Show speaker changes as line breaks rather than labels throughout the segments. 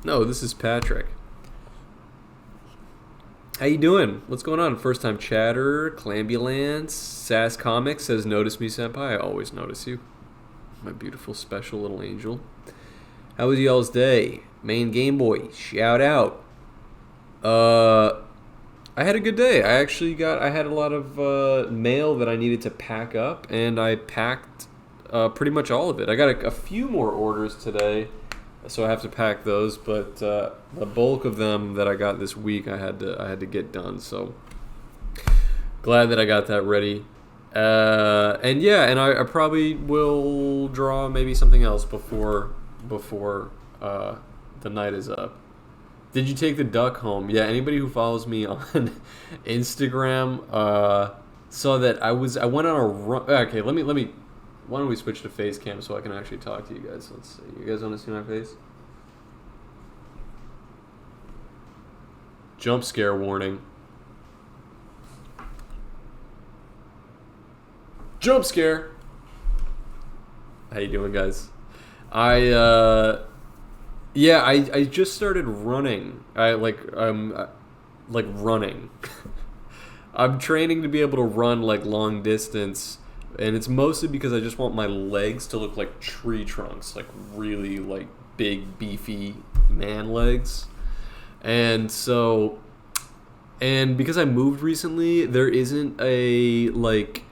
No, this is Patrick. How you doing? What's going on? First time chatter, Clambulance, Sass Comics says notice me senpai. I always notice you. My beautiful special little angel. How was y'all's day? Main Game Boy, shout out. I had a good day. I had a lot of mail that I needed to pack up, and I packed pretty much all of it. I got a few more orders today, so I have to pack those, but the bulk of them that I got this week I had to get done. So glad that I got that ready. And I probably will draw maybe something else before the night is up. Did you take the duck home? Yeah, anybody who follows me on Instagram saw that I went on a run. Okay, let me. Why don't we switch to face cam so I can actually talk to you guys? Let's see. You guys want to see my face? Jump scare warning. Jump scare. How you doing, guys? I just started running. I'm running. I'm training to be able to run like long distance, and it's mostly because I just want my legs to look like tree trunks, like really like big beefy man legs. And because I moved recently, there isn't a like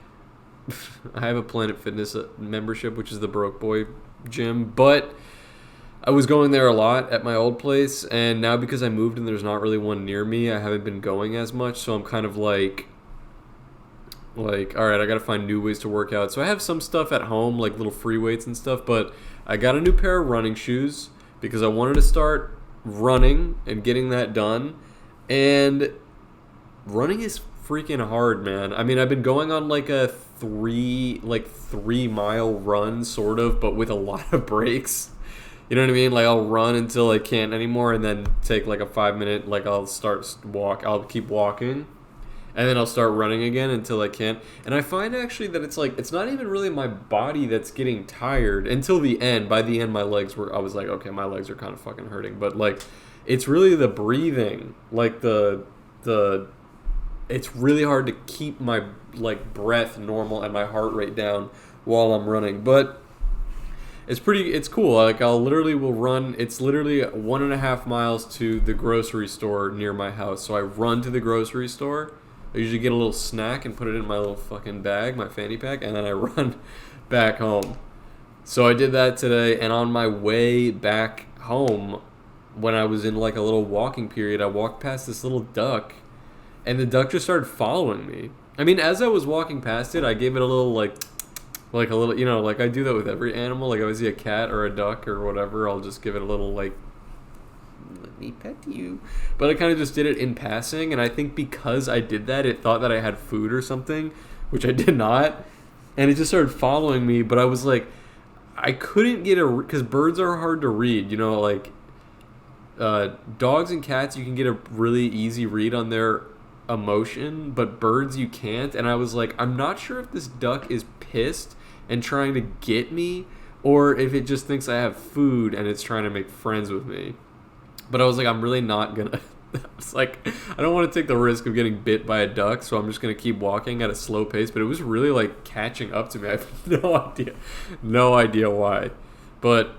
I have a Planet Fitness membership, which is the Broke Boy gym, but I was going there a lot at my old place, and now because I moved and there's not really one near me, I haven't been going as much, so I'm kind of like all right, I gotta find new ways to work out. So I have some stuff at home, like little free weights and stuff, but I got a new pair of running shoes because I wanted to start running and getting that done, and running is freaking hard, man. I mean, I've been going on like a 3-mile run, sort of, but with a lot of breaks. You know what I mean? Like, I'll run until I can't anymore, and then take like a 5-minute, like I'll keep walking, and then I'll start running again until I can't. And I find actually that it's not even really my body that's getting tired until the end. By the end, I was like, okay, my legs are kind of fucking hurting. But like, it's really the breathing, like it's really hard to keep my like breath normal and my heart rate down while I'm running. But it's cool. Like will run. It's literally 1.5 miles to the grocery store near my house. So I run to the grocery store. I usually get a little snack and put it in my little fucking bag, my fanny pack, and then I run back home. So I did that today, and on my way back home, when I was in like a little walking period, I walked past this little duck, and the duck just started following me. I mean, as I was walking past it, I gave it a little like a little, like I do that with every animal. Like if I see a cat or a duck or whatever, I'll just give it a little like, let me pet you. But I kind of just did it in passing, and I think because I did that, it thought that I had food or something, which I did not, and it just started following me. But I was like, I couldn't get because birds are hard to read, like dogs and cats, you can get a really easy read on their emotion, but birds you can't. And I was like, I'm not sure if this duck is pissed and trying to get me, or if it just thinks I have food and it's trying to make friends with me. But I was like, I'm really not gonna it's like, I don't want to take the risk of getting bit by a duck, so I'm just gonna keep walking at a slow pace. But it was really like catching up to me. I have no idea why, but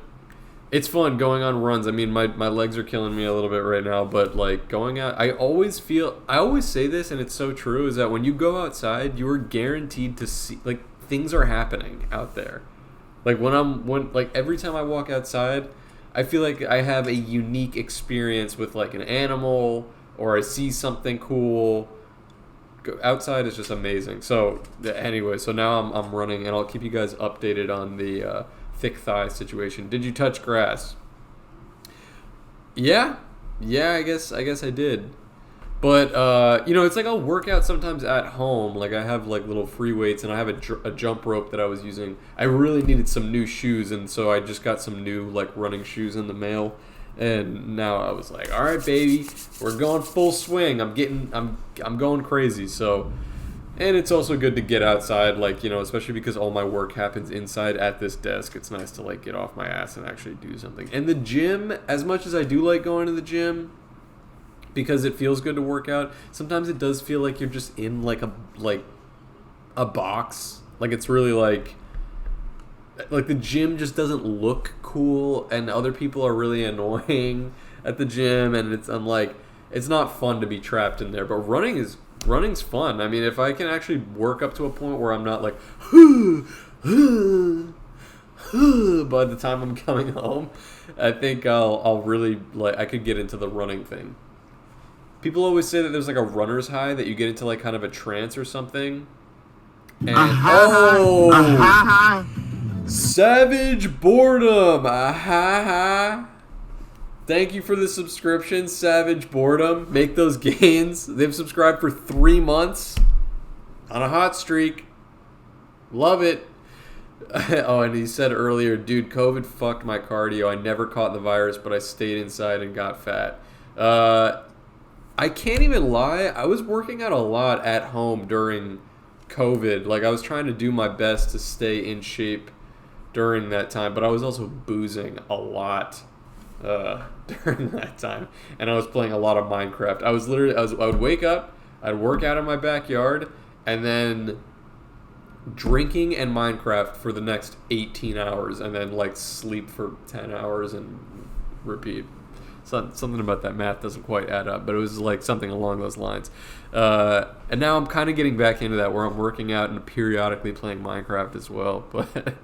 it's fun going on runs. I mean, my legs are killing me a little bit right now, but like going out, I always say this, and it's so true, is that when you go outside, you are guaranteed to see, like, things are happening out there. Like every time I walk outside, I feel like I have a unique experience with like an animal, or I see something cool. Outside is just amazing. So anyway, so now I'm running, and I'll keep you guys updated on the thick thigh situation. Did you touch grass? Yeah, I guess I did. But it's like I'll work out sometimes at home. Like I have like little free weights, and I have a jump rope that I was using. I really needed some new shoes, and so I just got some new like running shoes in the mail. And now I was like, all right, baby, we're going full swing. I'm going crazy. So And it's also good to get outside, like, especially because all my work happens inside at this desk. It's nice to, like, get off my ass and actually do something. And the gym, as much as I do like going to the gym, because it feels good to work out, sometimes it does feel like you're just in, like a box. Like, it's really, like the gym just doesn't look cool, and other people are really annoying at the gym, and it's not fun to be trapped in there. But running's fun. I mean, if I can actually work up to a point where I'm not like by the time I'm coming home, I think I'll really, like, I could get into the running thing. People always say that there's like a runner's high, that you get into like kind of a trance or something. And Savage Boredom. Thank you for the subscription, Savage Boredom. Make those gains. They've subscribed for 3 months on a hot streak. Love it. Oh, and he said earlier, dude, COVID fucked my cardio. I never caught the virus, but I stayed inside and got fat. I can't even lie. I was working out a lot at home during COVID. Like, I was trying to do my best to stay in shape during that time, but I was also boozing a lot during that time, and I was playing a lot of Minecraft. I would wake up, I'd work out in my backyard, and then drinking and Minecraft for the next 18 hours, and then like sleep for 10 hours and repeat. Something about that math doesn't quite add up, but it was like something along those lines. And now I'm kind of getting back into that, where I'm working out and periodically playing Minecraft as well. But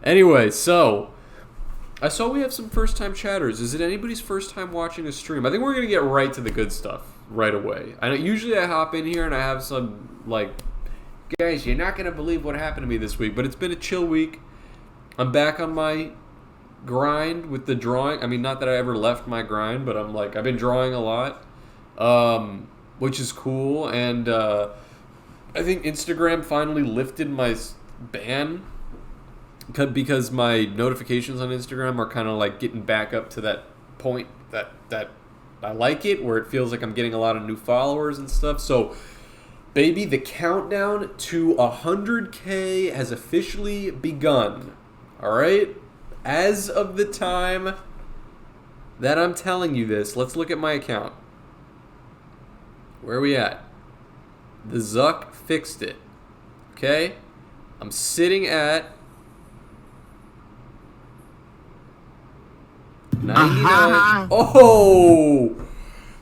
anyway, so I saw we have some first-time chatters. Is it anybody's first time watching a stream? I think we're going to get right to the good stuff right away. I know usually I hop in here and I have some, like, guys, you're not going to believe what happened to me this week, but it's been a chill week. I'm back on my grind with the drawing. I mean, not that I ever left my grind, but I've been drawing a lot, which is cool. And I think Instagram finally lifted my ban, because my notifications on Instagram are kind of like getting back up to that point that I like it, where it feels like I'm getting a lot of new followers and stuff. So, baby, the countdown to 100K has officially begun. All right? As of the time that I'm telling you this, let's look at my account. Where are we at? The Zuck fixed it. Okay? I'm sitting at 99. Oh!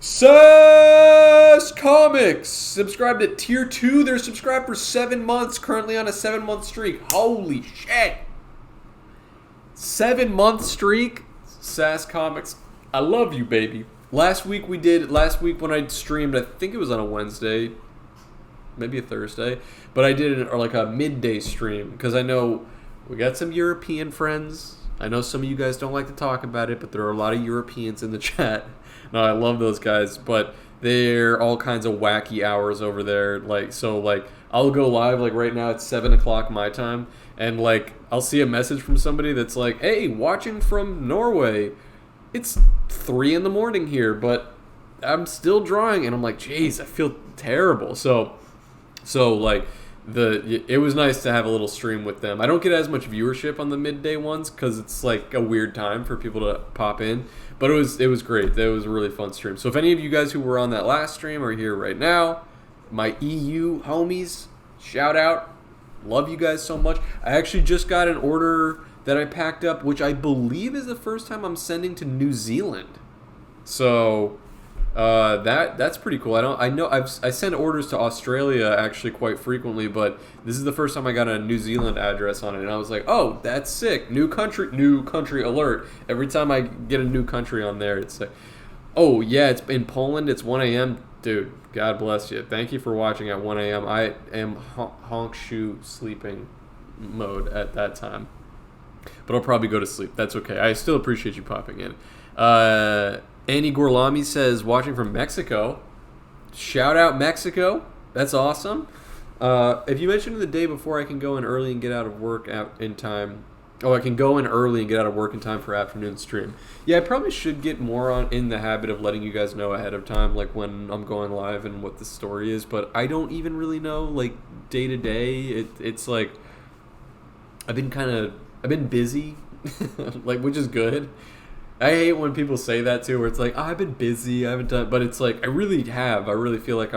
Sass Comics subscribed at tier 2. They're subscribed for 7 months, currently on a 7-month streak. Holy shit! 7-month streak. Sass Comics, I love you, baby. Last week when I streamed, I think it was on a Wednesday, maybe a Thursday, but I did it like a midday stream, because I know we got some European friends. I know some of you guys don't like to talk about it, but there are a lot of Europeans in the chat. No, I love those guys, but they're all kinds of wacky hours over there. Like, I'll go live, like right now it's 7 o'clock my time, and like I'll see a message from somebody that's like, hey, watching from Norway. It's 3 in the morning here, but I'm still drawing, and I'm like, jeez, I feel terrible. So like, it was nice to have a little stream with them. I don't get as much viewership on the midday ones because it's like a weird time for people to pop in, but it was great. That was a really fun stream. So if any of you guys who were on that last stream are here right now, my EU homies, shout out. Love you guys so much. I actually just got an order that I packed up, which I believe is the first time I'm sending to New Zealand. So that's pretty cool. I send orders to Australia actually quite frequently, but this is the first time I got a New Zealand address on it, and I was like, oh, that's sick. New country alert. Every time I get a new country on there, it's like, oh yeah, it's in Poland. It's 1 a.m. Dude, God bless you. Thank you for watching at 1 a.m. I am honk shoe sleeping mode at that time, but I'll probably go to sleep. That's okay. I still appreciate you popping in. Annie Gorlami says, watching from Mexico. Shout out Mexico. That's awesome. If you mentioned the day before I can go in early and get out of work out in time, Oh, I can go in early and get out of work in time for afternoon stream. Yeah, I probably should get more in the habit of letting you guys know ahead of time, like when I'm going live and what the story is. But I don't even really know, like day to day. It's like I've been busy, like, which is good. I hate when people say that too, where it's like, oh, I've been busy, I haven't done, but it's like I really have. I really feel like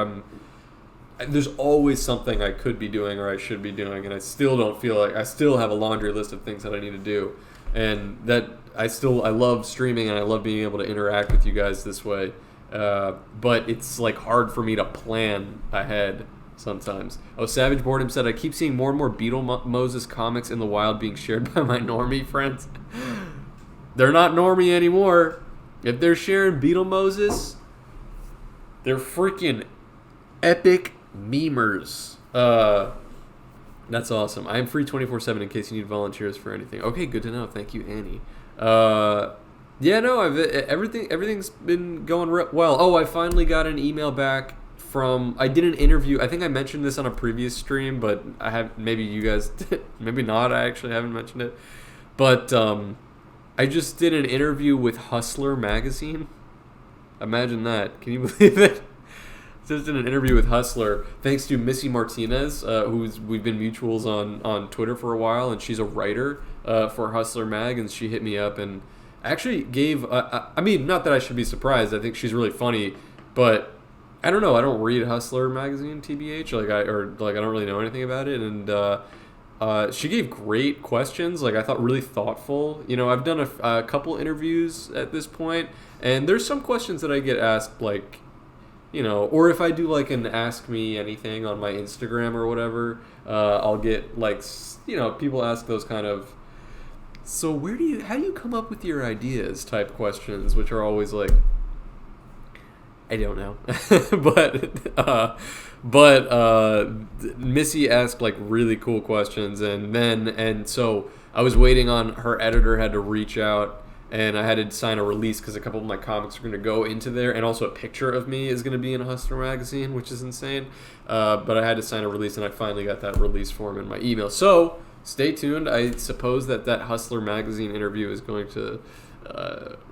there's always something I could be doing or I should be doing, and I still don't feel like I still have a laundry list of things that I need to do, and that I love streaming and I love being able to interact with you guys this way, but it's like hard for me to plan ahead sometimes. Oh, Savage Boredom said, I keep seeing more and more Beetle Moses comics in the wild being shared by my normie friends. They're not normie anymore. If they're sharing Beetle Moses, they're freaking epic memers. That's awesome. I am free 24/7 in case you need volunteers for anything. Okay, good to know. Thank you, Annie. Yeah, no, everything's been going well. Oh, I finally got an email back from. I did an interview. I think I mentioned this on a previous stream, but I have maybe you guys, maybe not. I actually haven't mentioned it, but I just did an interview with Hustler magazine. Imagine that. Can you believe it? Just did an interview with Hustler, thanks to Missy Martinez, we've been mutuals on Twitter for a while, and she's a writer for Hustler Mag, and she hit me up and actually gave. I mean, not that I should be surprised. I think she's really funny, but I don't know. I don't read Hustler magazine, tbh. I don't really know anything about it, and she gave great questions. Like, I thought really thoughtful. You know, I've done a couple interviews at this point, and there's some questions that I get asked, like, you know, or if I do like an Ask Me Anything on my Instagram or whatever, I'll get like, you know, people ask those kind of, so how do you come up with your ideas type questions, which are always like, I don't know. but Missy asked like really cool questions, and so I was waiting on her editor had to reach out, and I had to sign a release because a couple of my comics are going to go into there, and also a picture of me is going to be in Hustler magazine, which is insane. But I had to sign a release, and I finally got that release form in my email. So stay tuned. I suppose that Hustler magazine interview is going to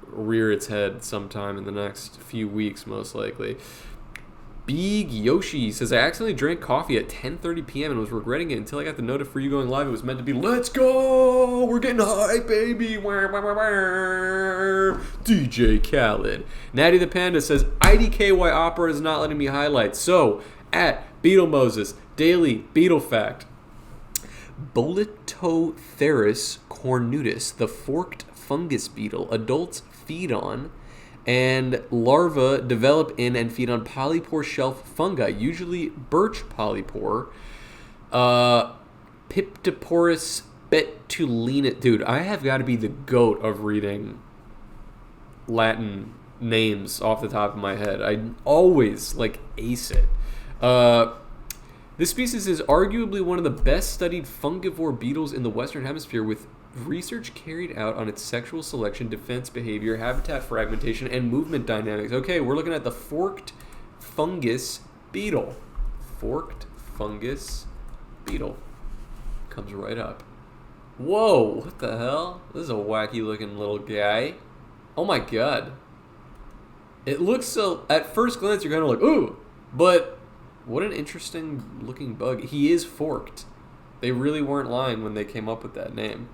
rear its head sometime in the next few weeks, most likely. Big Yoshi says, I accidentally drank coffee at 10:30 p.m. and was regretting it until I got the notice for you going live. It was meant to be, let's go! We're getting high, baby! DJ Khaled. Natty the Panda says, IDKY Opera is not letting me highlight. So, at Beetle Moses, Daily Beetle Fact. Boletotheris cornutus, the forked fungus beetle, adults feed on, and larvae develop in and feed on polypore shelf fungi, usually birch polypore. Piptoporus betulina. Dude, I have got to be the goat of reading Latin names off the top of my head. I always like ace it. This species is arguably one of the best studied fungivore beetles in the Western Hemisphere, with research carried out on its sexual selection, defense behavior, habitat fragmentation, and movement dynamics. Okay, we're looking at the forked fungus beetle. Forked fungus beetle. Comes right up. Whoa, what the hell? This is a wacky looking little guy. Oh my god. It looks so, at first glance, you're kind of like, ooh, but what an interesting looking bug. He is forked. They really weren't lying when they came up with that name.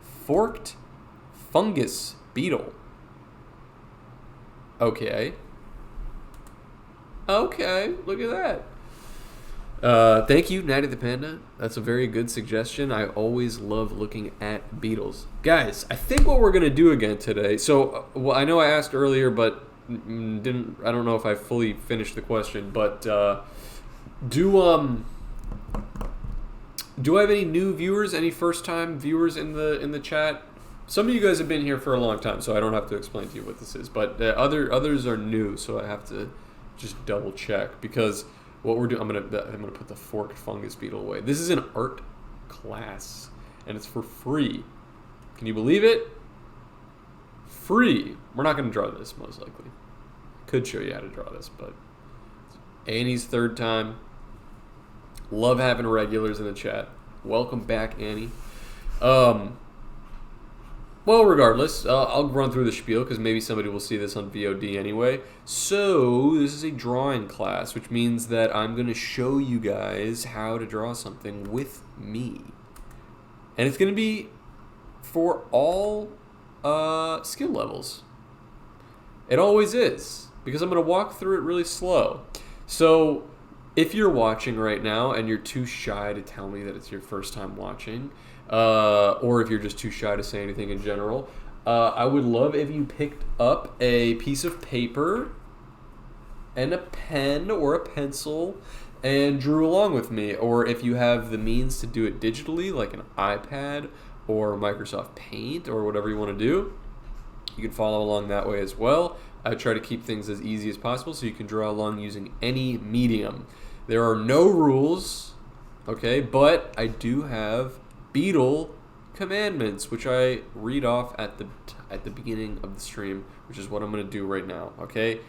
Forked fungus beetle. Okay. Okay, look at that. Thank you, Natty the Panda. That's a very good suggestion. I always love looking at beetles. Guys, I think what we're going to do again today, so, well, I know I asked earlier, but I don't know if I fully finished the question, but do I have any new viewers, any first-time viewers in the chat? Some of you guys have been here for a long time, so I don't have to explain to you what this is. But others are new, so I have to just double check, because what we're doing, I'm gonna put the forked fungus beetle away. This is an art class, and it's for free. Can you believe it? Free. We're not gonna draw this, most likely. Could show you how to draw this, but Annie's third time. Love having regulars in the chat. Welcome back, Annie. Well, regardless, I'll run through the spiel because maybe somebody will see this on VOD anyway. So, this is a drawing class, which means that I'm going to show you guys how to draw something with me. And it's going to be for all skill levels. It always is, because I'm going to walk through it really slow. So, if you're watching right now and you're too shy to tell me that it's your first time watching, or if you're just too shy to say anything in general, I would love if you picked up a piece of paper and a pen or a pencil and drew along with me. Or if you have the means to do it digitally, like an iPad or Microsoft Paint or whatever you want to do, you can follow along that way as well. I try to keep things as easy as possible so you can draw along using any medium. There are no rules, okay, but I do have Beetle commandments, which I read off at the beginning of the stream, which is what I'm going to do right now, okay?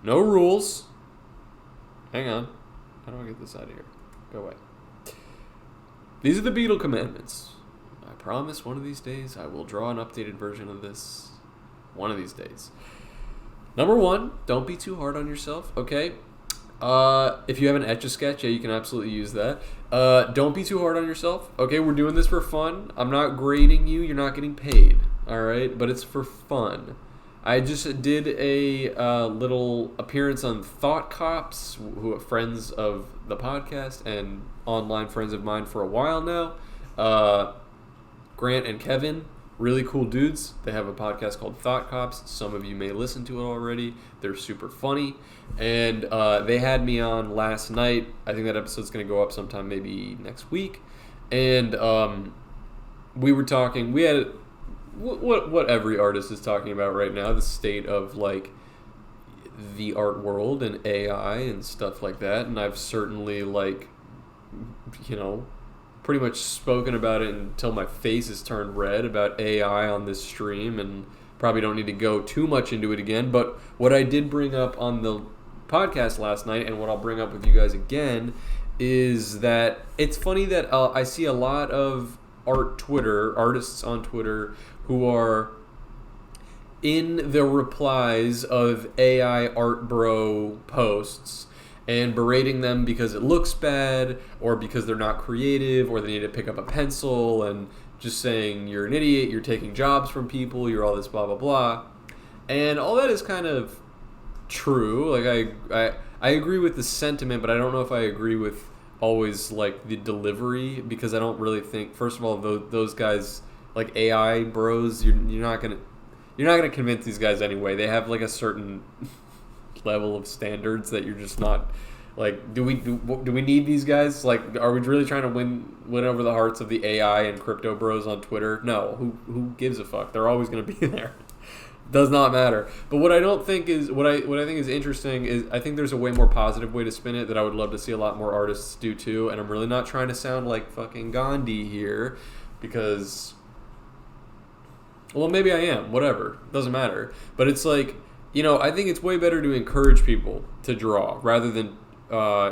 No rules. Hang on. How do I get this out of here? Go away. These are the Beetle commandments. I promise one of these days I will draw an updated version of this. One of these days. Number 1, don't be too hard on yourself, okay? If you have an Etch-a-Sketch, yeah, you can absolutely use that. Don't be too hard on yourself. Okay, we're doing this for fun. I'm not grading you. You're not getting paid, all right? But it's for fun. I just did a little appearance on Thought Cops, who are friends of the podcast and online friends of mine for a while now. Grant and Kevin, really cool dudes. They have a podcast called Thought Cops. Some of you may listen to it already. They're super funny. And they had me on last night. I think that episode's going to go up sometime maybe next week. And we were talking. We had what every artist is talking about right now, the state of like the art world and AI and stuff like that. And I've certainly like, you know, pretty much spoken about it until my face is turned red about AI on this stream, and probably don't need to go too much into it again. But what I did bring up on the podcast last night, and what I'll bring up with you guys again, is that it's funny that I see a lot of artists on Twitter who are in the replies of AI art bro posts and berating them because it looks bad, or because they're not creative, or they need to pick up a pencil, and just saying you're an idiot, you're taking jobs from people, you're all this blah blah blah. And all that is kind of true. Like I agree with the sentiment, but I don't know if I agree with always like the delivery, because I don't really think, first of all, those guys like AI bros, you're not gonna convince these guys anyway. They have like a certain level of standards that you're just not like. Do we need these guys? Like, are we really trying to win over the hearts of the AI and crypto bros on Twitter? No. Who gives a fuck? They're always going to be there. Does not matter. But what I don't think is what I think is interesting is I think there's a way more positive way to spin it that I would love to see a lot more artists do too. And I'm really not trying to sound like fucking Gandhi here, because, well, maybe I am. Whatever, doesn't matter. But it's like, you know, I think it's way better to encourage people to draw rather than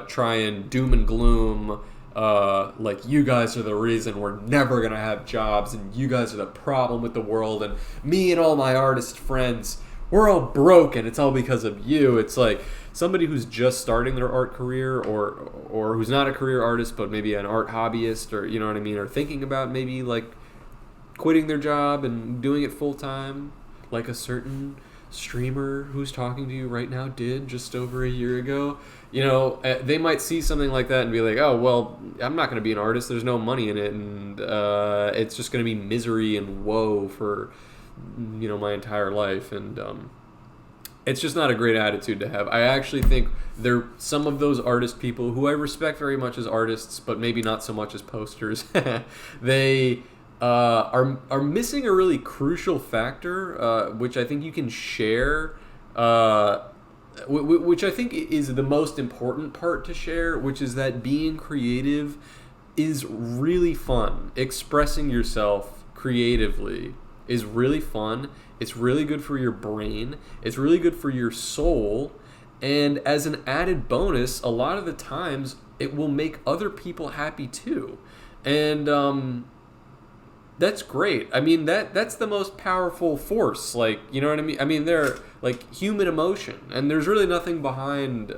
try and doom and gloom, like, you guys are the reason we're never going to have jobs, and you guys are the problem with the world, and me and all my artist friends, we're all broken. It's all because of you. It's like somebody who's just starting their art career, or who's not a career artist but maybe an art hobbyist, or, you know what I mean, or thinking about maybe like quitting their job and doing it full time, like a certain streamer who's talking to you right now did just over a year ago. You know, they might see something like that and be like, oh, well, I'm not going to be an artist. There's no money in it, and it's just going to be misery and woe for, you know, my entire life. And it's just not a great attitude to have. I actually think some of those artist people who I respect very much as artists, but maybe not so much as posters, they are missing a really crucial factor, which I think you can share, which I think is the most important part to share, which is that being creative is really fun. Expressing yourself creatively is really fun. It's really good for your brain. It's really good for your soul. And as an added bonus, a lot of the times it will make other people happy too. And That's great. I mean, that's the most powerful force. Like, you know what I mean? I mean, they're like human emotion, and there's really nothing behind.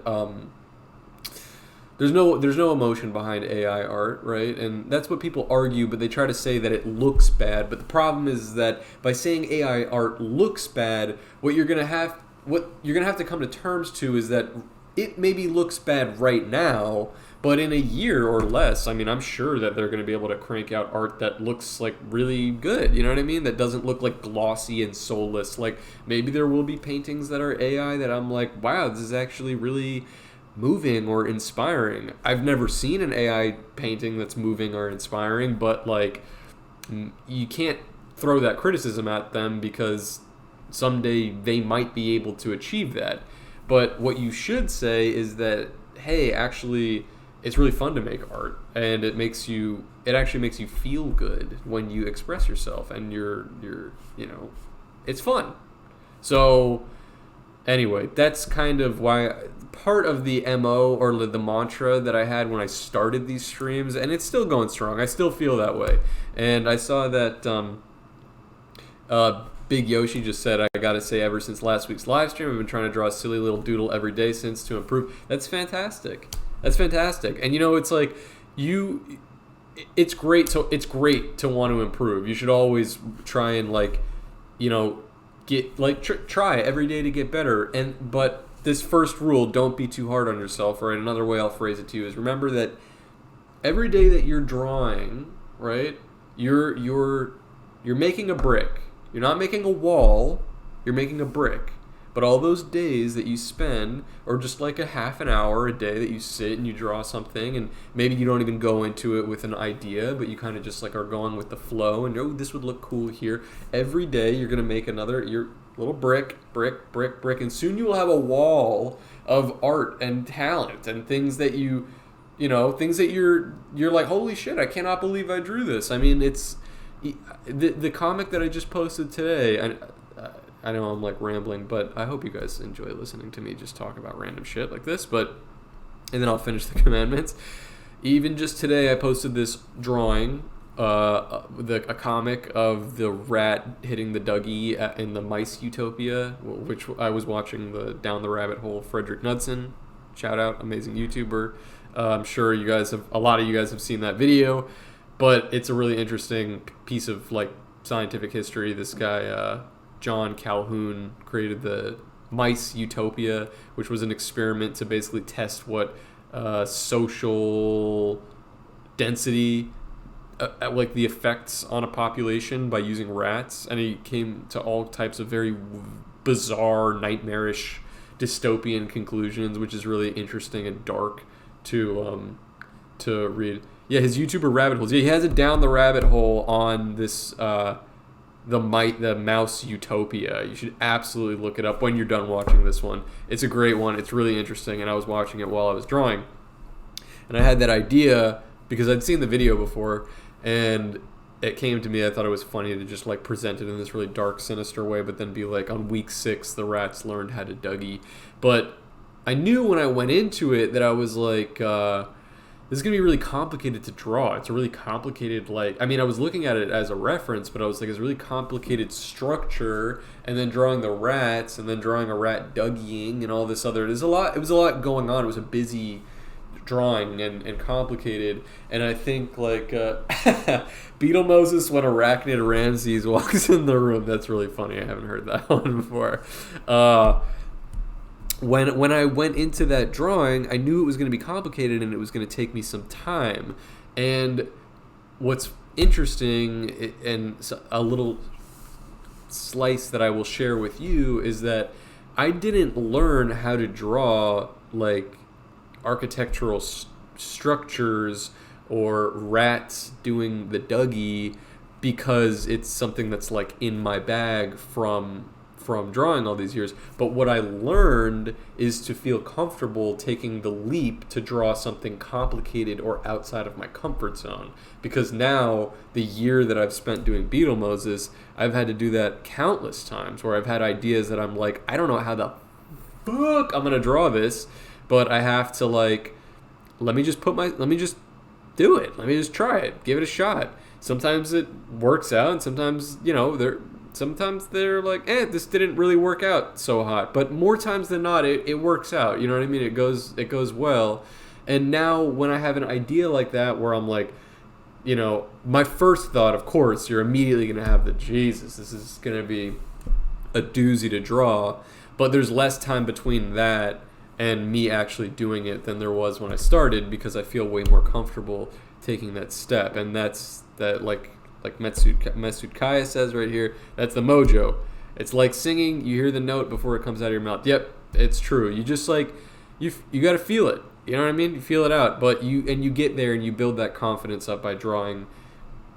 There's no emotion behind AI art, right? And that's what people argue, but they try to say that it looks bad. But the problem is that by saying AI art looks bad, what you're gonna have to come to terms to is that it maybe looks bad right now, but in a year or less, I mean, I'm sure that they're going to be able to crank out art that looks like really good. You know what I mean? That doesn't look like glossy and soulless. Like maybe there will be paintings that are AI that I'm like, wow, this is actually really moving or inspiring. I've never seen an AI painting that's moving or inspiring, but like you can't throw that criticism at them because someday they might be able to achieve that. But what you should say is that, hey, actually, it's really fun to make art, and it actually makes you feel good when you express yourself, and you're it's fun. So anyway, that's kind of why part of the MO or the mantra that I had when I started these streams, and it's still going strong. I still feel that way. And I saw that Big Yoshi just said, I gotta say, ever since last week's live stream, I've been trying to draw a silly little doodle every day since to improve. That's fantastic. That's fantastic. And it's like it's great to want to improve. You should always try and try every day to get better. But this first rule, don't be too hard on yourself. Right? Another way I'll phrase it to you is remember that every day that you're drawing, right, you're making a brick. You're not making a wall, you're making a brick. But all those days that you spend, or just like a half an hour a day that you sit and you draw something, and maybe you don't even go into it with an idea, but you kind of just like are going with the flow, and this would look cool here. Every day you're going to make your little brick, and soon you will have a wall of art and talent and things that things that you're like, holy shit, I cannot believe I drew this. I mean, it's the comic that I just posted today. I know I'm like rambling, but I hope you guys enjoy listening to me just talk about random shit like this. And then I'll finish the commandments. Even just today, I posted this drawing, a comic of the rat hitting the Dougie in the Mice Utopia, which I was watching the Down the Rabbit Hole Frederick Knudsen. Shout out, amazing YouTuber. I'm sure a lot of you guys have seen that video. But it's a really interesting piece of like scientific history. This guy, John Calhoun, created the Mice Utopia, which was an experiment to basically test what social density, like the effects on a population by using rats. And he came to all types of very bizarre, nightmarish, dystopian conclusions, which is really interesting and dark to read. Yeah, his YouTuber rabbit holes. Yeah, he has it down the rabbit hole on this the Mouse Utopia. You should absolutely look it up when you're done watching this one. It's a great one. It's really interesting, and I was watching it while I was drawing. And I had that idea because I'd seen the video before, and it came to me. I thought it was funny to just like present it in this really dark, sinister way, but then be like, on week 6, the rats learned how to Dougie. But I knew when I went into it that I was like, this is going to be really complicated to draw. It's a really complicated, I was looking at it as a reference, but I was like, it's a really complicated structure, and then drawing the rats, and then drawing a rat Dougieing, and all this other. It was a lot going on. It was a busy drawing and complicated, and I think Beetle Moses when Arachnid Ramses walks in the room. That's really funny. I haven't heard that one before. When I went into that drawing, I knew it was going to be complicated and it was going to take me some time. And what's interesting, and a little slice that I will share with you, is that I didn't learn how to draw like architectural structures or rats doing the Dougie because it's something that's like in my bag from drawing all these years. But what I learned is to feel comfortable taking the leap to draw something complicated or outside of my comfort zone. Because now, the year that I've spent doing Beetle Moses, I've had to do that countless times where I've had ideas that I'm like, I don't know how the fuck I'm gonna draw this, but I have to let me just do it. Let me just try it. Give it a shot. sometimes it works out, and sometimes, you know, sometimes they're like, this didn't really work out so hot. But more times than not, it works out. You know what I mean? It goes well. And now when I have an idea like that where I'm like, you know, my first thought, of course, you're immediately going to have Jesus, this is going to be a doozy to draw. But there's less time between that and me actually doing it than there was when I started, because I feel way more comfortable taking that step. And that's that, like Mesut Kaya says right here, that's the mojo. It's like singing, you hear the note before it comes out of your mouth. Yep, it's true. You just like, you got to feel it. You know what I mean? You feel it out, but you get there and you build that confidence up by drawing.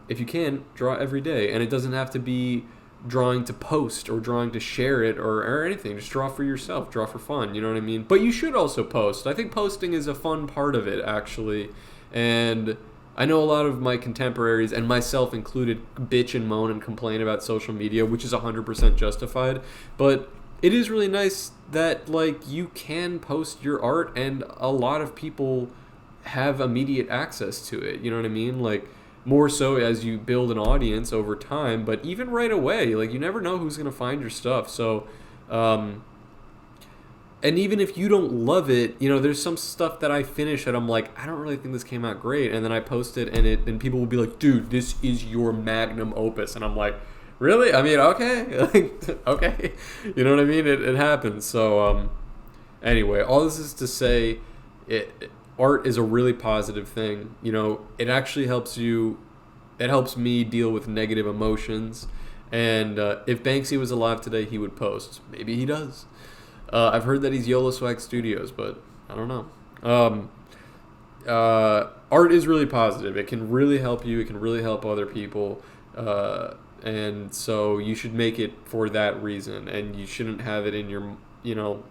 If you can, draw every day. And it doesn't have to be drawing to post or drawing to share it or anything. Just draw for yourself, draw for fun, you know what I mean? But you should also post. I think posting is a fun part of it, actually. And I know a lot of my contemporaries, and myself included, bitch and moan and complain about social media, which is 100% justified. But it is really nice that, like, you can post your art and a lot of people have immediate access to it, you know what I mean? Like, more so as you build an audience over time, but even right away, like, you never know who's going to find your stuff. So, and even if you don't love it, you know, there's some stuff that I finish and I'm like, I don't really think this came out great. And then I post it and people will be like, dude, this is your magnum opus. And I'm like, really? I mean, okay. Okay. You know what I mean? It happens. So, anyway, all this is to say, art is a really positive thing. You know, it actually helps you. It helps me deal with negative emotions. And if Banksy was alive today, he would post. Maybe he does. I've heard that he's YOLO Swag Studios, but I don't know. Art is really positive. It can really help you. It can really help other people. And so you should make it for that reason. And you shouldn't have it in your, you know,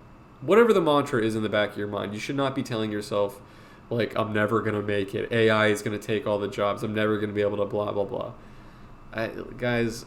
whatever the mantra is in the back of your mind. You should not be telling yourself, like, I'm never going to make it. AI is going to take all the jobs. I'm never going to be able to blah, blah, blah. Guys,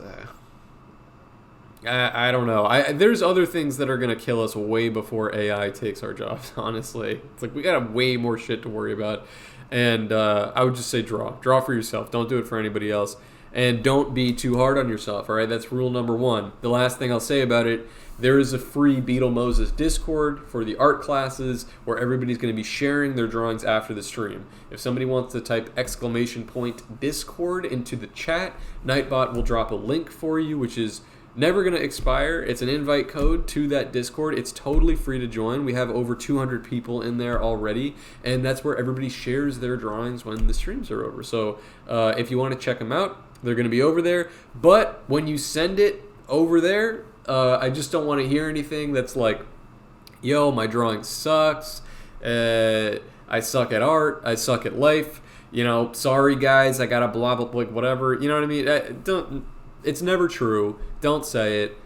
I don't know. There's other things that are going to kill us way before AI takes our jobs, honestly. It's like we got way more shit to worry about. And I would just say draw. Draw for yourself. Don't do it for anybody else. And don't be too hard on yourself, all right? That's rule number one. The last thing I'll say about it, there is a free Beetle Moses Discord for the art classes where everybody's going to be sharing their drawings after the stream. If somebody wants to type !Discord into the chat, Nightbot will drop a link for you, which is never going to expire. It's an invite code to that Discord. It's totally free to join. We have over 200 people in there already, and that's where everybody shares their drawings when the streams are over. So if you want to check them out, they're going to be over there. But when you send it over there, I just don't want to hear anything that's like, yo, my drawing sucks. I suck at art. I suck at life. You know, sorry guys, I got to blah, blah, blah, whatever. You know what I mean? It's never true. Don't say it.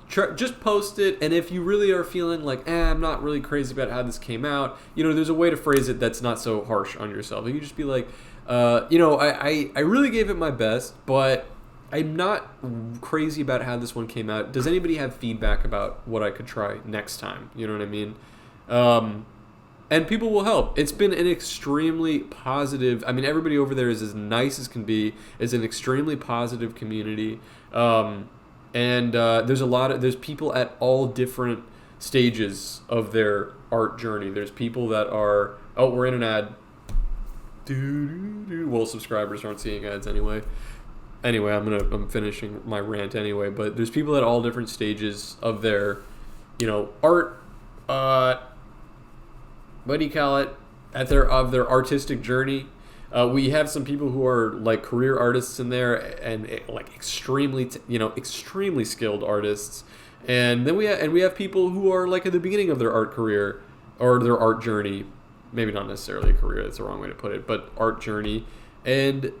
Just post it. And if you really are feeling like, I'm not really crazy about how this came out, you know, there's a way to phrase it that's not so harsh on yourself. You just be like, you know, I really gave it my best, but I'm not crazy about how this one came out. Does anybody have feedback about what I could try next time? You know what I mean? And people will help. It's been an extremely positive, I mean, everybody over there is as nice as can be. It's an extremely positive community. And there's people at all different stages of their art journey. There's people that are, we're in an ad. Well, subscribers aren't seeing ads anyway. Anyway, I'm finishing my rant anyway, but there's people at all different stages of their, you know, art, what do you call it? Of their artistic journey. We have some people who are like career artists in there and like extremely skilled artists. And then we have people who are like at the beginning of their art career or their art journey. Maybe not necessarily a career, that's the wrong way to put it, but art journey. And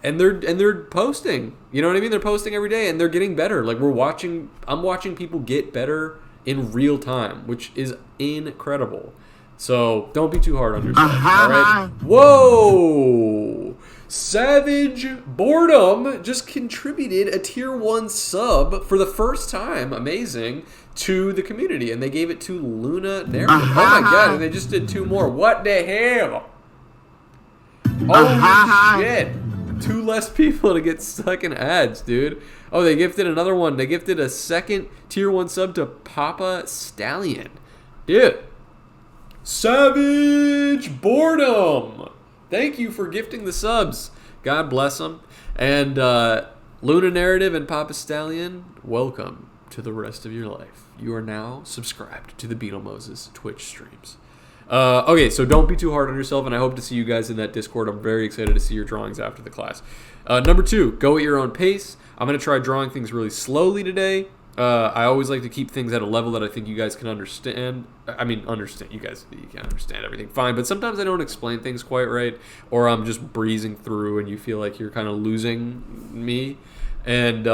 they're posting. You know what I mean? They're posting every day and they're getting better. Like I'm watching people get better in real time, which is incredible. So don't be too hard on yourself. All right? Whoa! Savage Boredom just contributed a tier 1 sub for the first time. Amazing. To the community, and they gave it to Luna Narrative. Oh my god, and they just did 2 more. What the hell? Holy shit. 2 less people to get stuck in ads, dude. Oh, they gifted another one. They gifted a second tier 1 sub to Papa Stallion. Dude. Savage Boredom. Thank you for gifting the subs. God bless them. And Luna Narrative and Papa Stallion, welcome to the rest of your life. You are now subscribed to the Beetle Moses Twitch streams. Okay, so don't be too hard on yourself, and I hope to see you guys in that Discord. I'm very excited to see your drawings after the class. Number 2, go at your own pace. I'm going to try drawing things really slowly today. I always like to keep things at a level that I think you guys can understand. I mean, understand. You can understand everything fine, but sometimes I don't explain things quite right, or I'm just breezing through and you feel like you're kind of losing me. And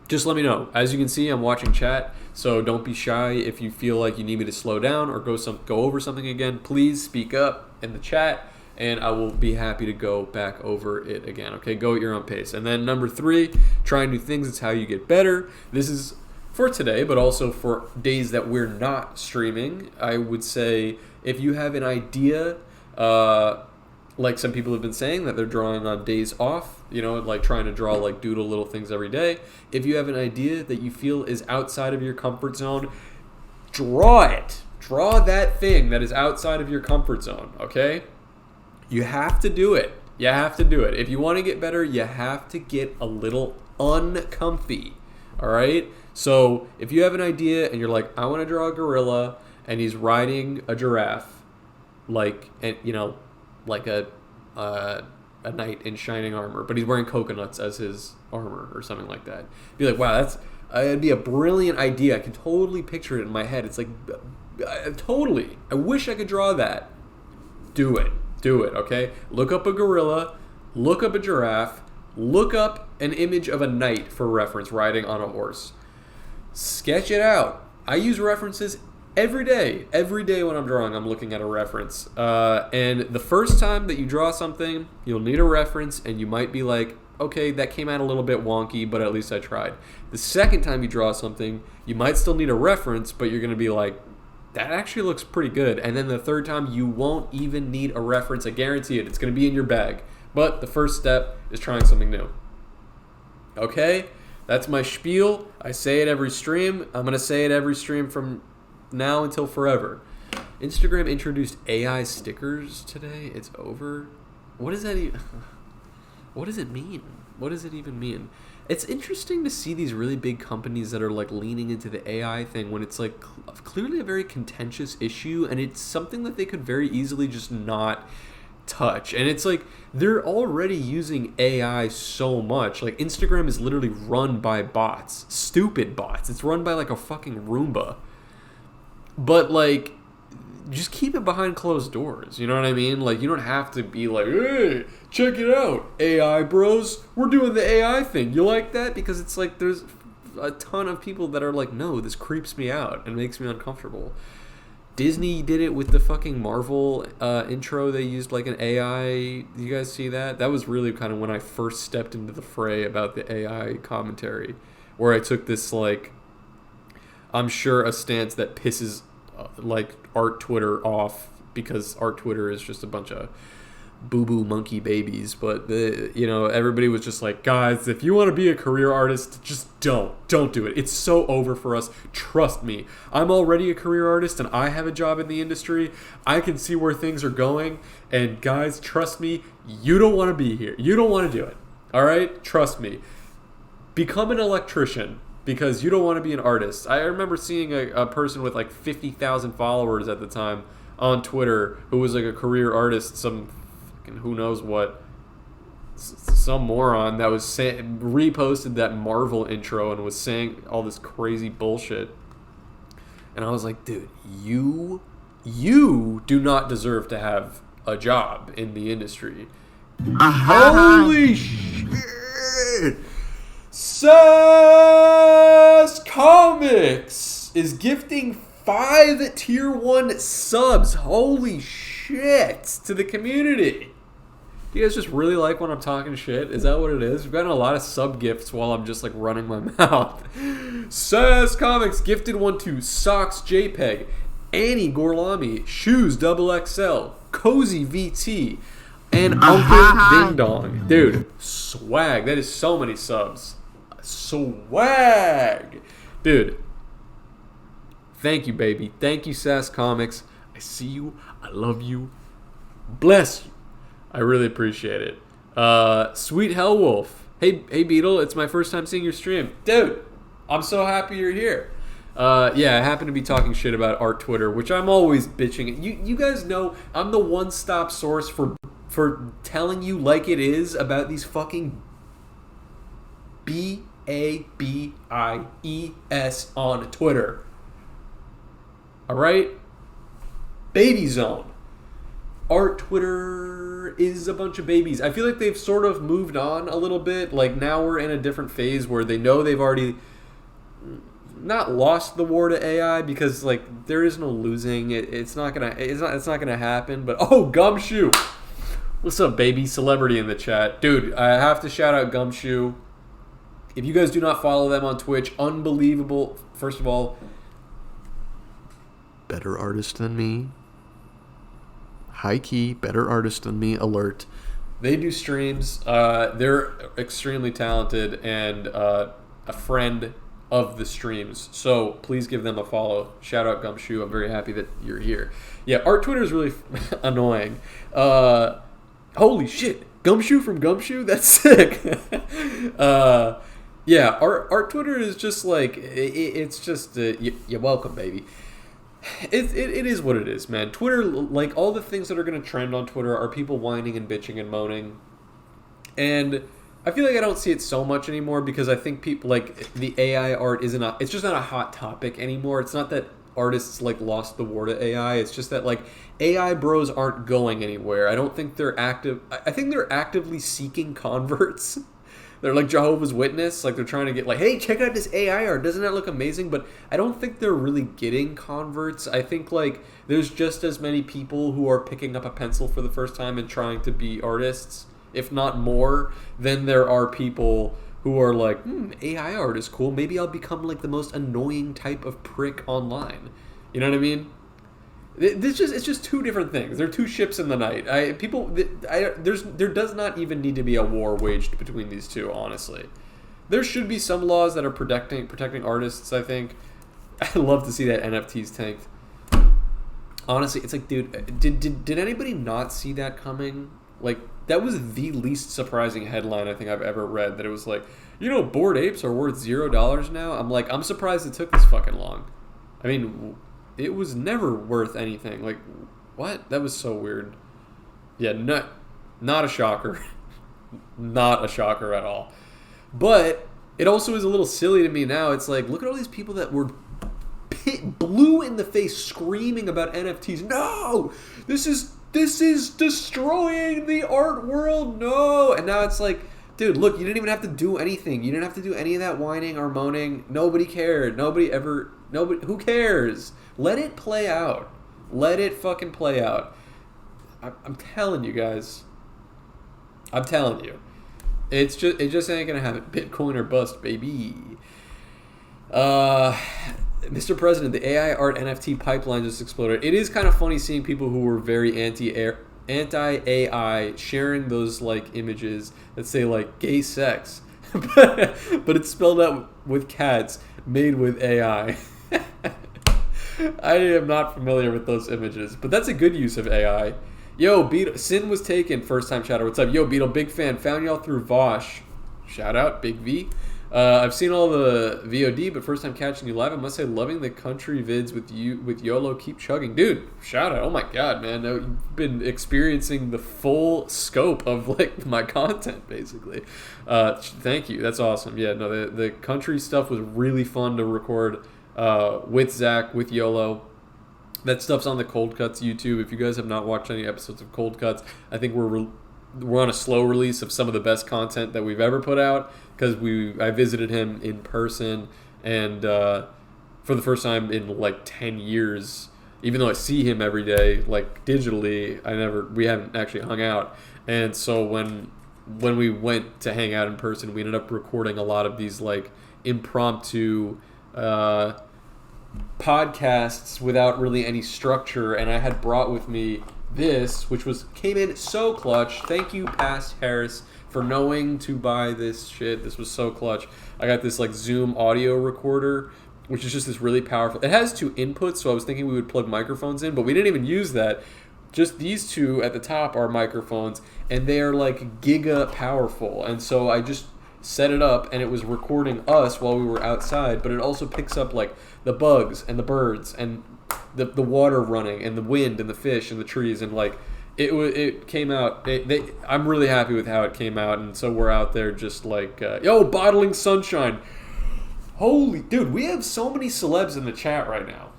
just let me know. As you can see, I'm watching chat, so don't be shy. If you feel like you need me to slow down or go over something again, please speak up in the chat, and I will be happy to go back over it again. Okay, go at your own pace. And then number 3, try new things. It's how you get better. This is for today, but also for days that we're not streaming. I would say if you have an idea, like some people have been saying that they're drawing on days off, you know, like trying to draw like doodle little things every day. If you have an idea that you feel is outside of your comfort zone, draw it. Draw that thing that is outside of your comfort zone, okay? You have to do it. You have to do it. If you want to get better, you have to get a little uncomfy, all right? So if you have an idea and you're like, I want to draw a gorilla and he's riding a giraffe, like, and you know, like a knight in shining armor, but he's wearing coconuts as his armor or something like that. Be like, wow, it'd be a brilliant idea. I can totally picture it in my head. It's like, totally. I wish I could draw that. Do it. Do it, okay? Look up a gorilla, look up a giraffe, look up an image of a knight for reference riding on a horse. Sketch it out. I use references every day. Every day when I'm drawing, I'm looking at a reference. And the first time that you draw something, you'll need a reference, and you might be like, okay, that came out a little bit wonky, but at least I tried. The second time you draw something, you might still need a reference, but you're going to be like, that actually looks pretty good. And then the third time, you won't even need a reference. I guarantee it. It's going to be in your bag. But the first step is trying something new. Okay? That's my spiel. I say it every stream. I'm going to say it every stream from now until forever. Instagram introduced AI stickers today. It's over. What does that even... What does it mean? What does it even mean? It's interesting to see these really big companies that are like leaning into the AI thing when it's like clearly a very contentious issue, and it's something that they could very easily just not touch. And it's like they're already using AI so much. Like Instagram is literally run by bots, stupid bots. It's run by like a fucking Roomba. But like, just keep it behind closed doors. You know what I mean? Like, you don't have to be like, hey, check it out, AI bros. We're doing the AI thing. You like that? Because it's like there's a ton of people that are like, no, this creeps me out and makes me uncomfortable. Disney did it with the fucking Marvel intro. They used like an AI. You guys see that? That was really kind of when I first stepped into the fray about the AI commentary, where I took this like, I'm sure a stance that pisses like art Twitter off, because art Twitter is just a bunch of boo-boo monkey babies. But everybody was just like, guys, if you want to be a career artist, just don't do it. It's so over for us. Trust me, I'm already a career artist and I have a job in the industry. I can see where things are going, and guys, trust me, you don't want to be here. You don't want to do it. All right, trust me. Become an electrician, because you don't want to be an artist. I remember seeing a person with like 50,000 followers at the time on Twitter who was like a career artist, some fucking who knows what, some moron that was reposted that Marvel intro and was saying all this crazy bullshit. And I was like, dude, you do not deserve to have a job in the industry. Holy shit! Sass Comics is gifting 5 tier 1 subs. Holy shit, to the community. Do you guys just really like when I'm talking shit? Is that what it is? We've gotten a lot of sub gifts while I'm just like running my mouth. Sass Comics gifted one to Socks JPEG, Annie Gorlami, Shoes XXL, Cozy VT, And Uncle Ding Dong. Dude, swag. That is so many subs. Swag. Dude. Thank you, baby. Thank you, Sass Comics. I see you. I love you. Bless you. I really appreciate it. Sweet Hellwolf. Hey, Beetle. It's my first time seeing your stream. Dude, I'm so happy you're here. Yeah, I happen to be talking shit about art Twitter, which I'm always bitching. You guys know I'm the one-stop source for telling you like it is about these fucking BABIES on Twitter. Alright? Baby Zone. Art Twitter is a bunch of babies. I feel like they've sort of moved on a little bit. Like, now we're in a different phase where they know they've already not lost the war to AI, because like there is no losing. It's not gonna happen. But Gumshoe, what's up, baby? Celebrity in the chat, dude. I have to shout out Gumshoe. If you guys do not follow them on Twitch, unbelievable. First of all, better artist than me. High key, better artist than me. Alert. They do streams. They're extremely talented and a friend of the streams. So please give them a follow. Shout out Gumshoe. I'm very happy that you're here. Yeah, art Twitter is really annoying. Holy shit. Gumshoe from Gumshoe? That's sick. Yeah, art Twitter is just like, it's just, you're welcome, baby. It is what it is, man. Twitter, like, all the things that are going to trend on Twitter are people whining and bitching and moaning. And I feel like I don't see it so much anymore, because I think people, like, the AI art it's just not a hot topic anymore. It's not that artists, like, lost the war to AI. It's just that, like, AI bros aren't going anywhere. I don't think they're active. I think they're actively seeking converts. They're like Jehovah's Witness, like they're trying to get like, hey, check out this AI art. Doesn't that look amazing? But I don't think they're really getting converts. I think like there's just as many people who are picking up a pencil for the first time and trying to be artists, if not more, than there are people who are like, AI art is cool. Maybe I'll become like the most annoying type of prick online. You know what I mean? It's just two different things. They're two ships in the night. There does not even need to be a war waged between these two, honestly. There should be some laws that are protecting artists, I think. I'd love to see that NFTs tanked. Honestly, it's like, dude, did anybody not see that coming? Like, that was the least surprising headline I think I've ever read, that it was like, Bored Apes are worth $0 now? I'm like, I'm surprised it took this fucking long. I mean, it was never worth anything. Like, what? That was so weird. Yeah, not a shocker. Not a shocker at all. But it also is a little silly to me now. It's like, look at all these people that were blue in the face screaming about NFTs. No! This is destroying the art world. No! And now it's like, dude, look, you didn't even have to do anything. You didn't have to do any of that whining or moaning. Nobody cared. Who cares? Let it play out. Let it fucking play out. I'm telling you guys. I'm telling you. It just ain't gonna happen. Bitcoin or bust, baby. Mr. President, the AI art NFT pipeline just exploded. It is kind of funny seeing people who were very anti-AI sharing those like images that say like gay sex, but it's spelled out with cats, made with AI. I am not familiar with those images, but that's a good use of AI. Yo, Beetle, Sin was taken, first time chatter. What's up? Yo, Beetle, big fan. Found y'all through Vosh. Shout out, Big V. I've seen all the VOD, but first time catching you live. I must say, loving the country vids with YOLO. Keep chugging, dude. Shout out! Oh my god, man, you've been experiencing the full scope of like my content, basically. Thank you. That's awesome. Yeah, no, the country stuff was really fun to record with Zach, with YOLO. That stuff's on the Cold Cuts YouTube. If you guys have not watched any episodes of Cold Cuts, I think we're on a slow release of some of the best content that we've ever put out, because I visited him in person, and for the first time in like 10 years, even though I see him every day, like digitally, we haven't actually hung out. And so when we went to hang out in person, we ended up recording a lot of these like impromptu podcasts without really any structure, and I had brought with me this, which came in so clutch. Thank you, Past Harris, for knowing to buy this shit. This was so clutch. I got this like Zoom audio recorder, which is just this really powerful. It has 2 inputs, so I was thinking we would plug microphones in, but we didn't even use that. Just these 2 at the top are microphones, and they are like giga powerful. And so I just set it up, and it was recording us while we were outside, but it also picks up like the bugs and the birds and the water running and the wind and the fish and the trees, and like it came out. I'm really happy with how it came out, and so we're out there just like bottling sunshine. Holy dude, we have so many celebs in the chat right now.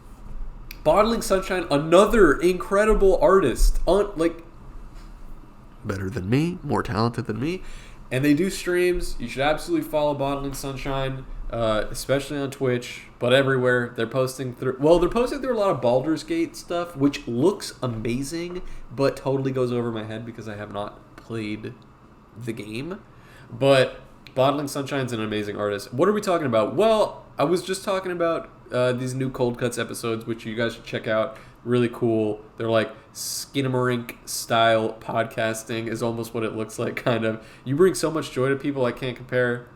Bottling Sunshine, another incredible artist, like better than me, more talented than me, and they do streams. You should absolutely follow Bottling Sunshine, especially on Twitch, but everywhere. They're posting through a lot of Baldur's Gate stuff, which looks amazing, but totally goes over my head because I have not played the game. But Bottling Sunshine's an amazing artist. What are we talking about? Well, I was just talking about these new Cold Cuts episodes, which you guys should check out. Really cool. They're like Skinamarink style podcasting is almost what it looks like, kind of. You bring so much joy to people, I can't compare.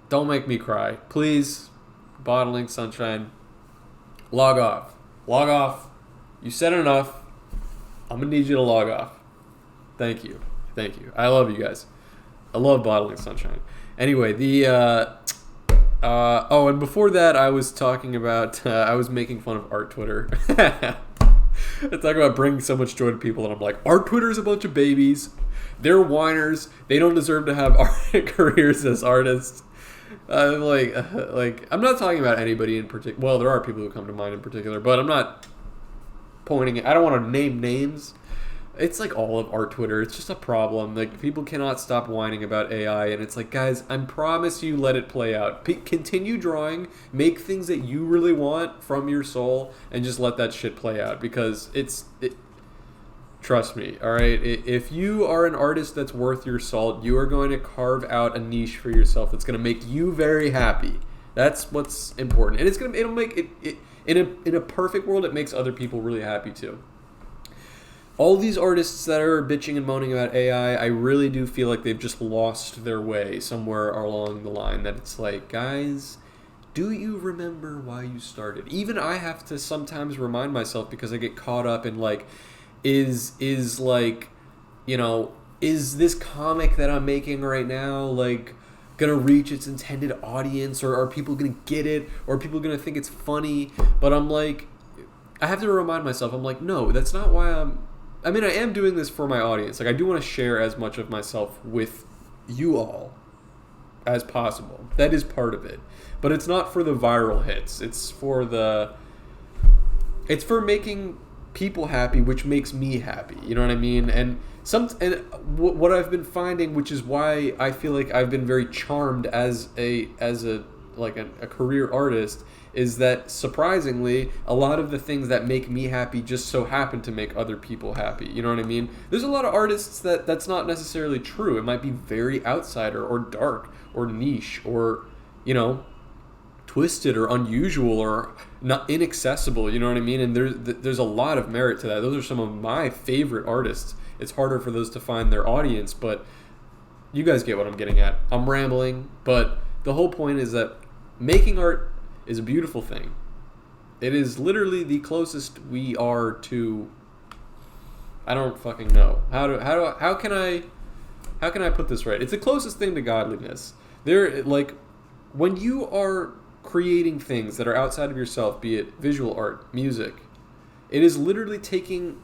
Don't make me cry. Please, Bottling Sunshine, log off. Log off. You said enough. I'm going to need you to log off. Thank you. Thank you. I love you guys. I love Bottling Sunshine. Anyway, and before that, I was talking about, I was making fun of Art Twitter. I talk about bringing so much joy to people, and I'm like, Art Twitter is a bunch of babies. They're whiners. They don't deserve to have careers as artists. I'm like, I'm not talking about anybody in particular. Well, there are people who come to mind in particular, but I'm not pointing. I don't want to name names. It's like all of Art Twitter. It's just a problem. Like, people cannot stop whining about AI, and it's like, guys, I promise you, let it play out. Continue drawing, make things that you really want from your soul, and just let that shit play out, because trust me, all right? If you are an artist that's worth your salt, you are going to carve out a niche for yourself that's going to make you very happy. That's what's important, and it'll make it in a perfect world. It makes other people really happy too. All these artists that are bitching and moaning about AI, I really do feel like they've just lost their way somewhere along the line. That it's like, guys, do you remember why you started? Even I have to sometimes remind myself, because I get caught up in like, is like, you know, is this comic that I'm making right now like gonna reach its intended audience, or are people gonna get it, or are people gonna think it's funny? But I'm like, I have to remind myself, I'm like, no, that's not why I am doing this for my audience. Like, I do want to share as much of myself with you all as possible. That is part of it. But it's not for the viral hits. It's for making people happy, which makes me happy. You know what I mean? And what I've been finding, which is why I feel like I've been very charmed as a career artist, is that surprisingly, a lot of the things that make me happy just so happen to make other people happy. You know what I mean? There's a lot of artists that's not necessarily true. It might be very outsider or dark or niche or, you know, twisted or unusual or not inaccessible. You know what I mean? And there's a lot of merit to that. Those are some of my favorite artists. It's harder for those to find their audience, but you guys get what I'm getting at. I'm rambling, but the whole point is that making art is a beautiful thing. It is literally the closest we are to, I don't fucking know. How can I put this right? It's the closest thing to godliness. Like, when you are creating things that are outside of yourself, be it visual art, music, it is literally taking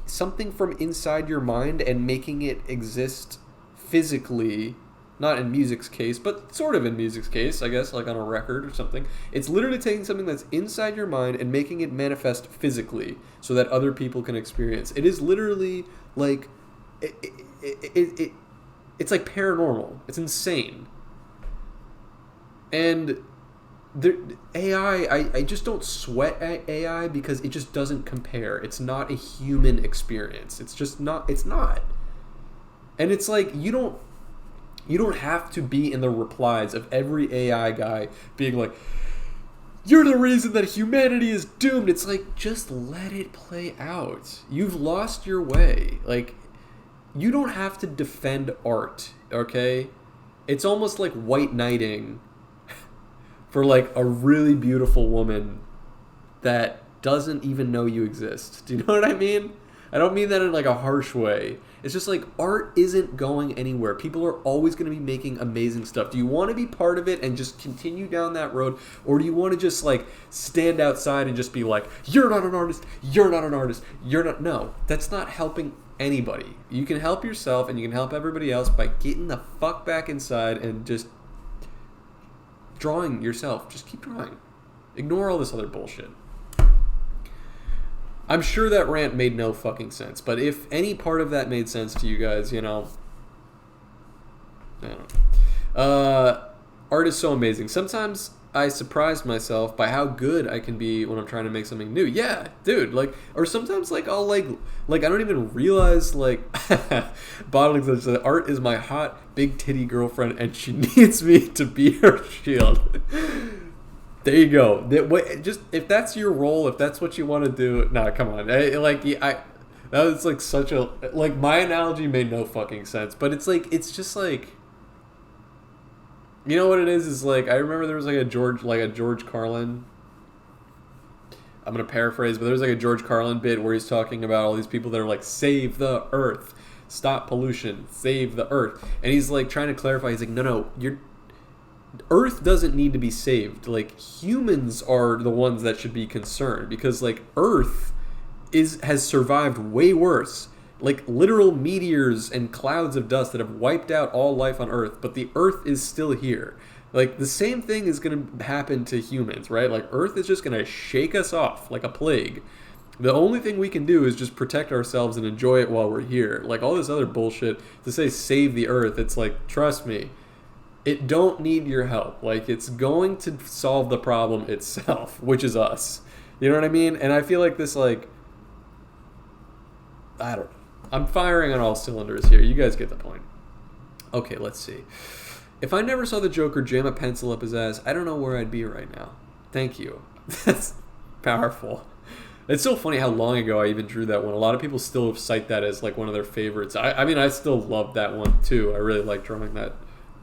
something from inside your mind and making it exist physically. Not in music's case, but sort of in music's case, I guess, like on a record or something. It's literally taking something that's inside your mind and making it manifest physically so that other people can experience. It is literally like, it's like paranormal. It's insane. And AI, I just don't sweat at AI because it just doesn't compare. It's not a human experience. It's just not, it's not. And it's like, you don't have to be in the replies of every AI guy being like, you're the reason that humanity is doomed. It's like, just let it play out. You've lost your way. Like, you don't have to defend art, okay? It's almost like white knighting for like a really beautiful woman that doesn't even know you exist. Do you know what I mean? I don't mean that in like a harsh way. It's just like, art isn't going anywhere. People are always going to be making amazing stuff. Do you want to be part of it and just continue down that road? Or do you want to just like stand outside and just be like, you're not an artist, you're not an artist, you're not... No, that's not helping anybody. You can help yourself and you can help everybody else by getting the fuck back inside and just drawing yourself. Just keep drawing. Ignore all this other bullshit. I'm sure that rant made no fucking sense, but if any part of that made sense to you guys, you know, I don't know. Art is so amazing. Sometimes I surprise myself by how good I can be when I'm trying to make something new. Yeah, dude, like, or sometimes like I'll like I don't even realize like bottling says that art is my hot big titty girlfriend and she needs me to be her shield. There you go. Just if that's your role, if that's what you want to do, nah, come on. That was like such a like my analogy made no fucking sense, but it's like it's just like, you know what it is like, I remember there was like a George Carlin. I'm gonna paraphrase, but there's like a George Carlin bit where he's talking about all these people that are like, save the earth, stop pollution, save the earth, and he's like trying to clarify. He's like, no, Earth doesn't need to be saved. Like, humans are the ones that should be concerned, because like Earth has survived way worse. Like literal meteors and clouds of dust that have wiped out all life on Earth, but the Earth is still here. Like the same thing is going to happen to humans, right? Like Earth is just going to shake us off like a plague. The only thing we can do is just protect ourselves and enjoy it while we're here. Like all this other bullshit to say save the Earth, it's like, trust me, it don't need your help. Like, it's going to solve the problem itself, which is us. You know what I mean? And I feel like this, like, I don't know. I'm firing on all cylinders here. You guys get the point. Okay, let's see. If I never saw the Joker jam a pencil up his ass, I don't know where I'd be right now. Thank you. That's powerful. It's so funny how long ago I even drew that one. A lot of people still cite that as, like, one of their favorites. I mean, I still love that one, too. I really like drawing that.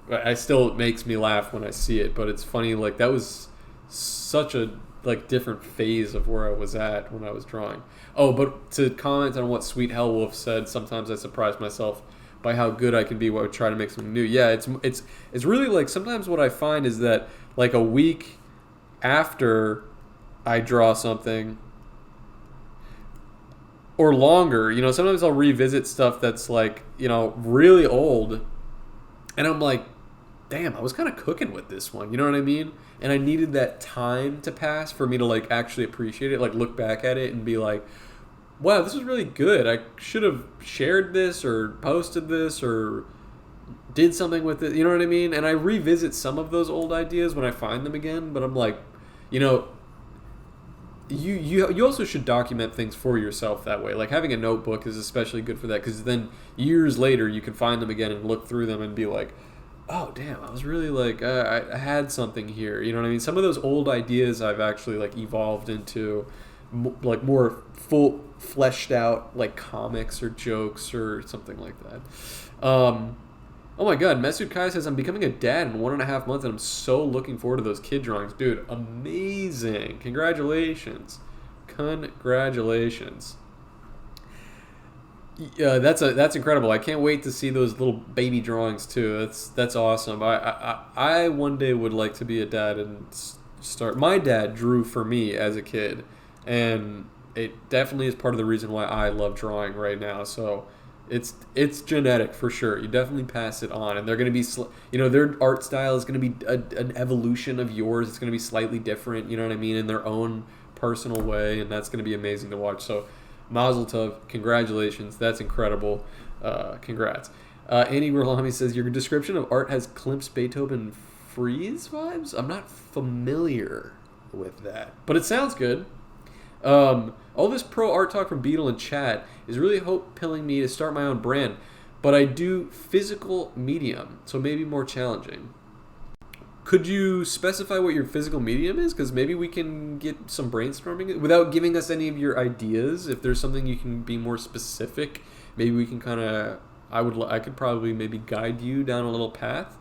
It makes me laugh when I see it, but it's funny, like, that was such a, like, different phase of where I was at when I was drawing. Oh, but to comment on what Sweet Hell Wolf said, sometimes I surprise myself by how good I can be when I try to make something new. Yeah, it's really, like, sometimes what I find is that, like, a week after I draw something, or longer, you know, sometimes I'll revisit stuff that's, like, you know, really old, and I'm like, damn, I was kind of cooking with this one, you know what I mean? And I needed that time to pass for me to, like, actually appreciate it, like, look back at it and be like, wow, this was really good. I should have shared this or posted this or did something with it, you know what I mean? And I revisit some of those old ideas when I find them again, but I'm like, you know, you also should document things for yourself that way. Like, having a notebook is especially good for that, because then years later you can find them again and look through them and be like, oh damn, I was really like, I had something here, you know what I mean? Some of those old ideas I've actually, like, evolved into like more full fleshed out, like, comics or jokes or something like that. Oh my god, Mesut Kai says, I'm becoming a dad in 1.5 months and I'm so looking forward to those kid drawings. Dude, amazing. Congratulations. Yeah, that's incredible. I can't wait to see those little baby drawings too. That's awesome. I one day would like to be a dad and start. My dad drew for me as a kid, and it definitely is part of the reason why I love drawing right now. So it's genetic for sure. You definitely pass it on, and they're going to be, you know, their art style is going to be an evolution of yours. It's going to be slightly different, you know what I mean, in their own personal way, and that's going to be amazing to watch. So Mazel Tov, congratulations, that's incredible. Congrats. Andy Gorlami says, your description of art has Klimt's Beethoven Freeze vibes? I'm not familiar with that, but it sounds good. All this pro art talk from Beetle and chat is really hope-pilling me to start my own brand, but I do physical medium, so maybe more challenging. Could you specify what your physical medium is? Because maybe we can get some brainstorming without giving us any of your ideas. If there's something you can be more specific, maybe we can kind of. I could probably maybe guide you down a little path.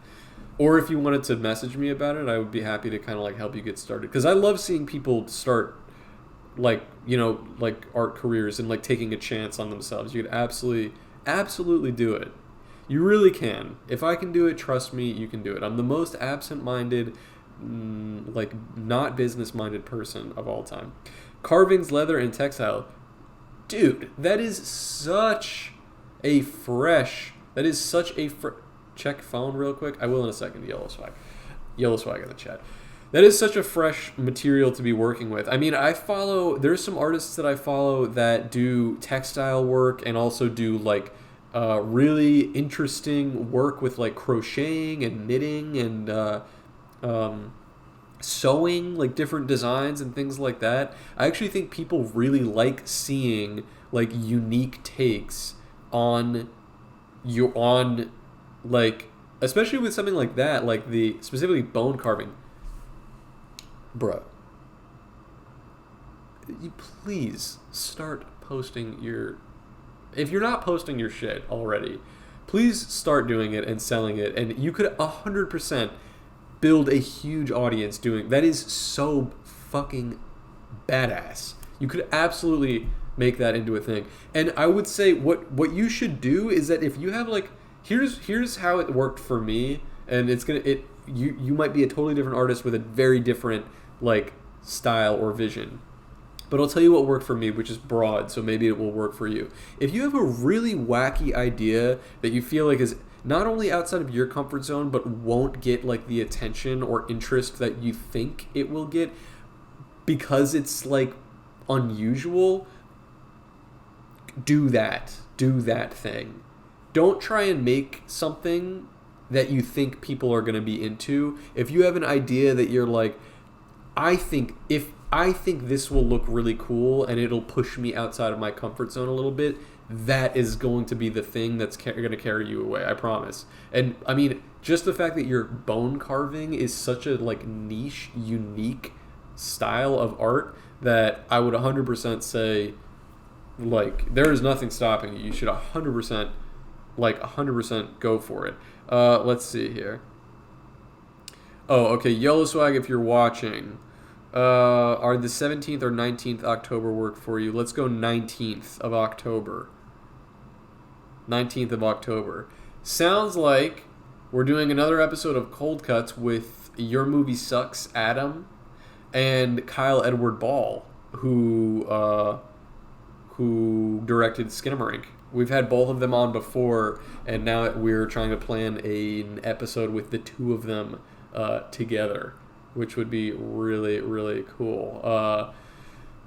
Or if you wanted to message me about it, I would be happy to kind of like help you get started. Because I love seeing people start like, you know, like art careers and like taking a chance on themselves. You could absolutely do it. You really can. If I can do it, trust me, you can do it. I'm the most absent-minded, like not business-minded person of all time. Carvings, leather, and textile. Dude, that is such a fresh... Check phone real quick. I will in a second. Yellow swag in the chat. That is such a fresh material to be working with. I mean, there's some artists that I follow that do textile work and also do like really interesting work with like crocheting and knitting and sewing, like different designs and things like that. I actually think people really like seeing like unique takes on like, especially with something like that, like specifically bone carving. Bro, you please start posting if you're not posting your shit already, please start doing it and selling it, and you could 100% build a huge audience doing that. Is so fucking badass. You could absolutely make that into a thing. And I would say what you should do is that if you have like, here's how it worked for me, and you might be a totally different artist with a very different like style or vision. But I'll tell you what worked for me, which is broad, so maybe it will work for you. If you have a really wacky idea that you feel like is not only outside of your comfort zone, but won't get like the attention or interest that you think it will get because it's like unusual, do that thing. Don't try and make something that you think people are going to be into. If you have an idea that you're like, I think this will look really cool and it'll push me outside of my comfort zone a little bit, that is going to be the thing that's going to carry you away, I promise. And I mean, just the fact that your bone carving is such a like niche, unique style of art that I would 100% say, like, there is nothing stopping you. You should 100% go for it. Let's see here. Oh, okay, Yellow Swag, if you're watching, are the 17th or 19th October work for you? Let's go 19th of October. 19th of October. Sounds like we're doing another episode of Cold Cuts with Your Movie Sucks, Adam, and Kyle Edward Ball, who directed Skinamarink. We've had both of them on before, and now we're trying to plan an episode with the two of them together, which would be really, really cool.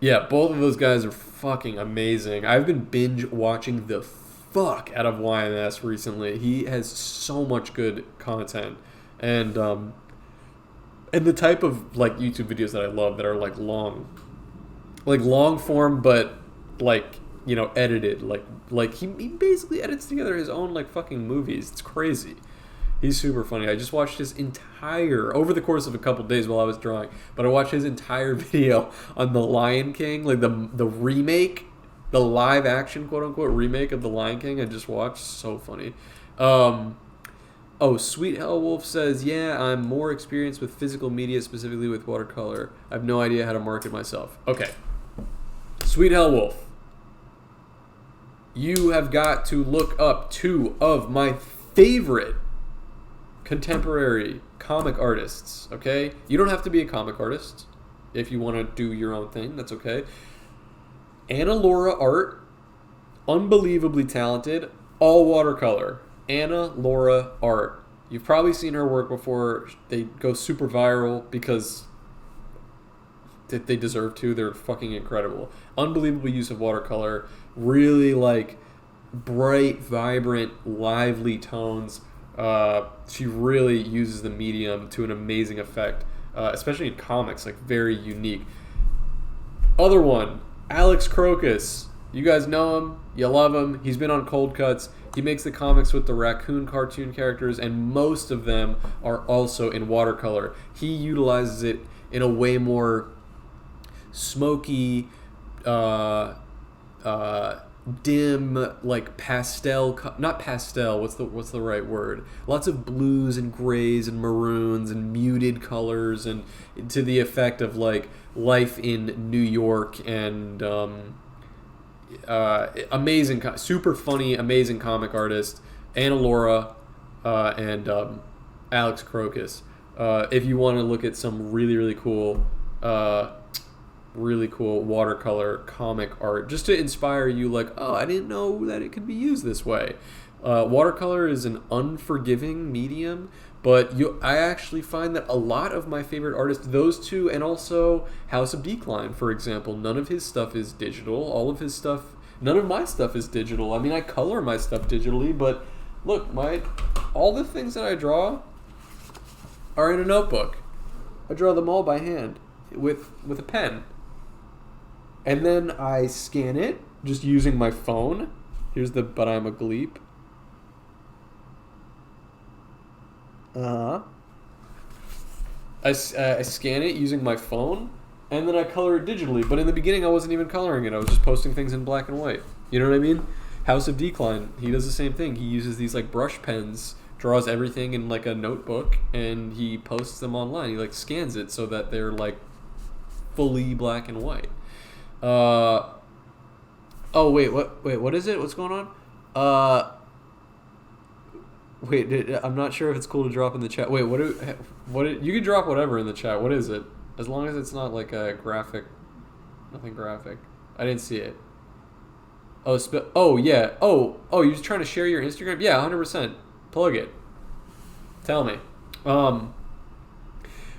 Yeah, both of those guys are fucking amazing. I've been binge watching the fuck out of YMS recently. He has so much good content, and the type of like YouTube videos that I love that are like long form, but like, you know, edited, like he basically edits together his own like fucking movies. It's crazy. He's super funny. I just watched his entire, over the course of a couple days while I was drawing, but I watched his entire video on The Lion King, like the remake, the live action quote unquote remake of The Lion King. I just watched. So funny. Oh, Sweet Hell Wolf says, yeah, I'm more experienced with physical media, specifically with watercolor. I have no idea how to market myself. Okay. Sweet Hell Wolf, you have got to look up two of my favorite contemporary comic artists, okay? You don't have to be a comic artist if you want to do your own thing. That's okay. Anna Laura Art, unbelievably talented, all watercolor. Anna Laura Art. You've probably seen her work before. They go super viral because they deserve to. They're fucking incredible. Unbelievable use of watercolor. Really like bright, vibrant, lively tones. She really uses the medium to an amazing effect, especially in comics, like very unique. Other one, Alex Crocus. You guys know him. You love him. He's been on Cold Cuts. He makes the comics with the raccoon cartoon characters, and most of them are also in watercolor. He utilizes it in a way more smoky, dim, like pastel, not pastel, what's the right word? Lots of blues and grays and maroons and muted colors, and to the effect of like life in New York, and amazing, super funny, amazing comic artist, Anna Laura, and Alex Crocus. If you want to look at some really cool watercolor comic art, just to inspire you, like, oh, I didn't know that it could be used this way. Watercolor is an unforgiving medium, but I actually find that a lot of my favorite artists, those two, and also House of Decline, for example, none of his stuff is digital. None of my stuff is digital. I mean, I color my stuff digitally, but look, all the things that I draw are in a notebook. I draw them all by hand with a pen. And then I scan it just using my phone. Here's the But I'm a Gleep. I scan it using my phone, and then I color it digitally. But in the beginning, I wasn't even coloring it. I was just posting things in black and white. You know what I mean? House of Decline, he does the same thing. He uses these like brush pens, draws everything in like a notebook, and he posts them online. He like scans it so that they're like fully black and white. What is it? What's going on? I'm not sure if it's cool to drop in the chat. Wait, you can drop whatever in the chat. What is it? As long as it's not like a graphic, nothing graphic. I didn't see it. Yeah. You're just trying to share your Instagram? Yeah, 100%. Plug it. Tell me.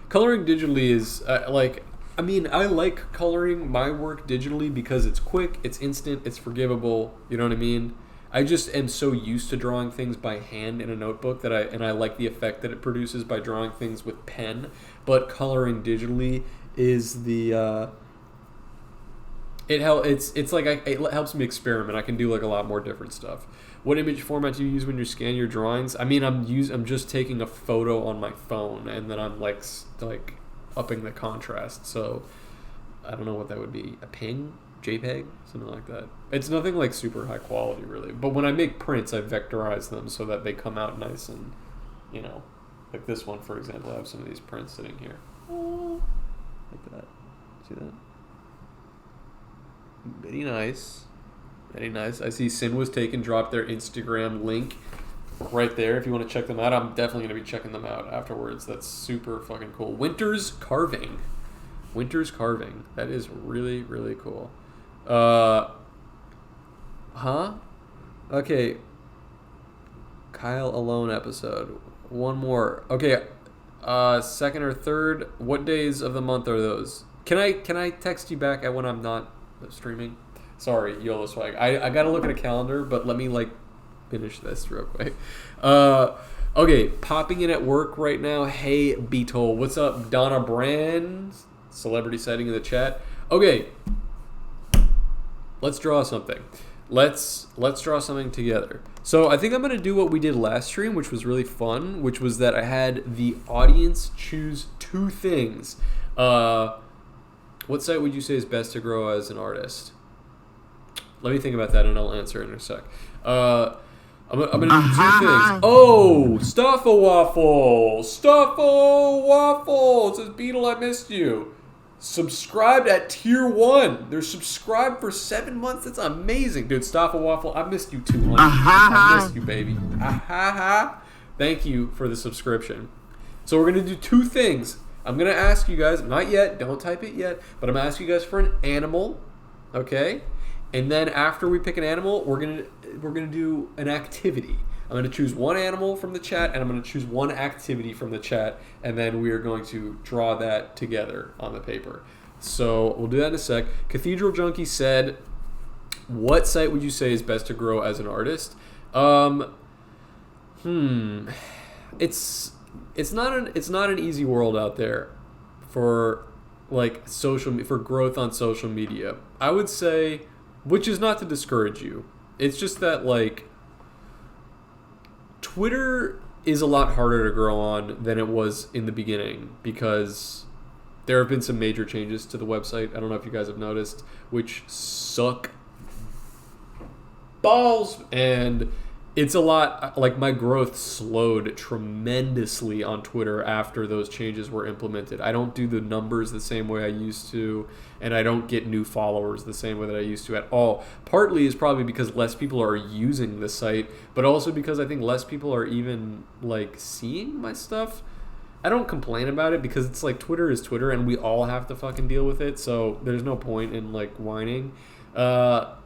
Coloring digitally is I like coloring my work digitally because it's quick, it's instant, it's forgivable. You know what I mean? I just am so used to drawing things by hand in a notebook that I like the effect that it produces by drawing things with pen. But coloring digitally is it helps me experiment. I can do like a lot more different stuff. What image format do you use when you scan your drawings? I mean, I'm just taking a photo on my phone, and then I'm like upping the contrast. So I don't know what that would be. A ping? JPEG? Something like that. It's nothing like super high quality, really. But when I make prints, I vectorize them so that they come out nice and, like this one, for example. I have some of these prints sitting here. Like that. See that? Very nice. Very nice. I see Sin Was Taken dropped their Instagram link right there. If you want to check them out, I'm definitely going to be checking them out afterwards. That's super fucking cool. Winter's Carving. That is really, really cool. Okay. Kyle Alone episode. One more. Okay. Second or third. What days of the month are those? Can I text you back at when I'm not streaming? Sorry, YOLO swag. I gotta look at a calendar, but let me finish this real quick. Okay, popping in at work right now. Hey Beetle, what's up? Donna Brand, celebrity setting in the chat. Okay, let's draw something. Let's draw something together. So I think I'm gonna do what we did last stream, which was really fun, which was that I had the audience choose two things. What site would you say is best to grow as an artist? Let me think about that, and I'll answer in a sec. I'm gonna do two things. Oh, Stuffawaffle! It says, Beetle, I missed you. Subscribed at tier 1. They're subscribed for 7 months. That's amazing, dude. Stuffawaffle, I missed you too much. I missed you, baby. Thank you for the subscription. So we're gonna do two things. I'm gonna ask you guys, not yet, don't type it yet, but I'm gonna ask you guys for an animal, okay? And then after we pick an animal, we're gonna do an activity. I'm gonna choose one animal from the chat, and I'm gonna choose one activity from the chat, and then we are going to draw that together on the paper. So we'll do that in a sec. Cathedral Junkie said, "What site would you say is best to grow as an artist?" It's not an easy world out there for for growth on social media. I would say which is not to discourage you. It's just that, like, Twitter is a lot harder to grow on than it was in the beginning because there have been some major changes to the website. I don't know if you guys have noticed, which suck balls. And it's a lot, like, my growth slowed tremendously on Twitter after those changes were implemented. I don't do the numbers the same way I used to, and I don't get new followers the same way that I used to at all. Partly is probably because less people are using the site, but also because I think less people are even, like, seeing my stuff. I don't complain about it because it's like Twitter is Twitter and we all have to fucking deal with it, so there's no point in, like, whining. But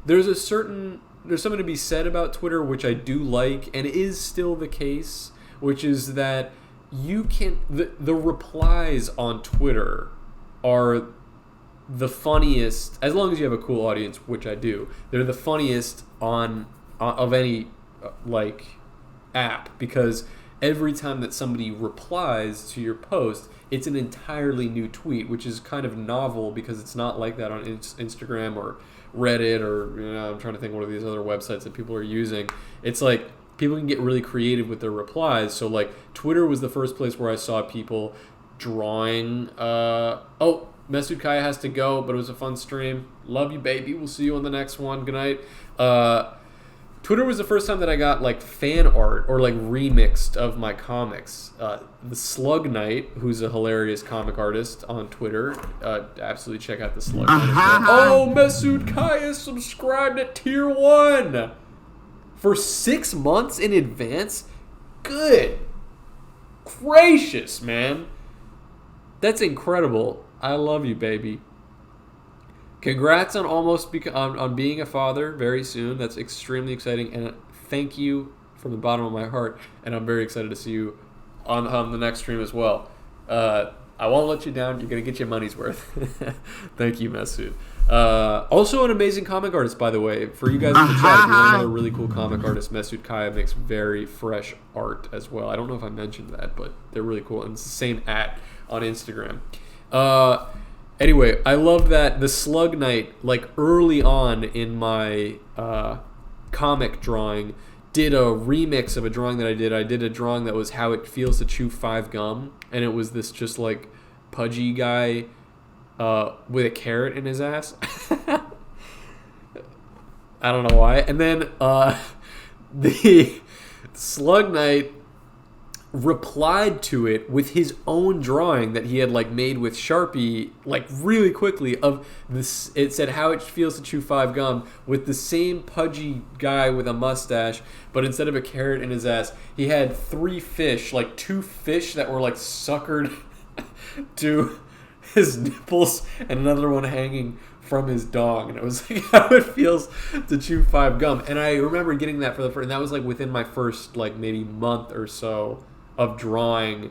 there's something to be said about Twitter, which I do like, and is still the case, which is that you can the replies on Twitter are the funniest, as long as you have a cool audience, which I do. They're the funniest of any like app, because every time that somebody replies to your post, it's an entirely new tweet, which is kind of novel because it's not like that on Instagram or Reddit or, you know, I'm trying to think what are these other websites that people are using. It's like people can get really creative with their replies. So, like, Twitter was the first place where I saw people drawing. Mesut Kaya has to go, but it was a fun stream. Love you, baby. We'll see you on the next one. Good night. Twitter was the first time that I got, like, fan art or, like, remixed of my comics. The Slug Knight, who's a hilarious comic artist on Twitter, absolutely check out the Slug Knight as well. Oh, Mesut Kaya subscribed at tier 1 for 6 months in advance. Good gracious, man. That's incredible. I love you, baby. Congrats on on being a father very soon. That's extremely exciting, and thank you from the bottom of my heart. And I'm very excited to see you on the next stream as well. I won't let you down. You're gonna get your money's worth. Thank you, Mesut. Also, an amazing comic artist, by the way. For you guys in the chat, if you want another really cool comic artist, Mesut Kaya makes very fresh art as well. I don't know if I mentioned that, but they're really cool, and it's the same on Instagram. Anyway, I love that the Slug Knight, like, early on in my comic drawing, did a remix of a drawing that I did. I did a drawing that was how it feels to chew 5 gum, and it was this just, like, pudgy guy with a carrot in his ass. I don't know why. And then the Slug Knight replied to it with his own drawing that he had, like, made with Sharpie, like, really quickly, of this. It said how it feels to chew 5 gum, with the same pudgy guy with a mustache, but instead of a carrot in his ass, he had 3 fish, like 2 fish that were, like, suckered to his nipples, and another one hanging from his dong, and it was like how it feels to chew 5 gum. And I remember getting that for the first, and that was, like, within my first, like, maybe month or so of drawing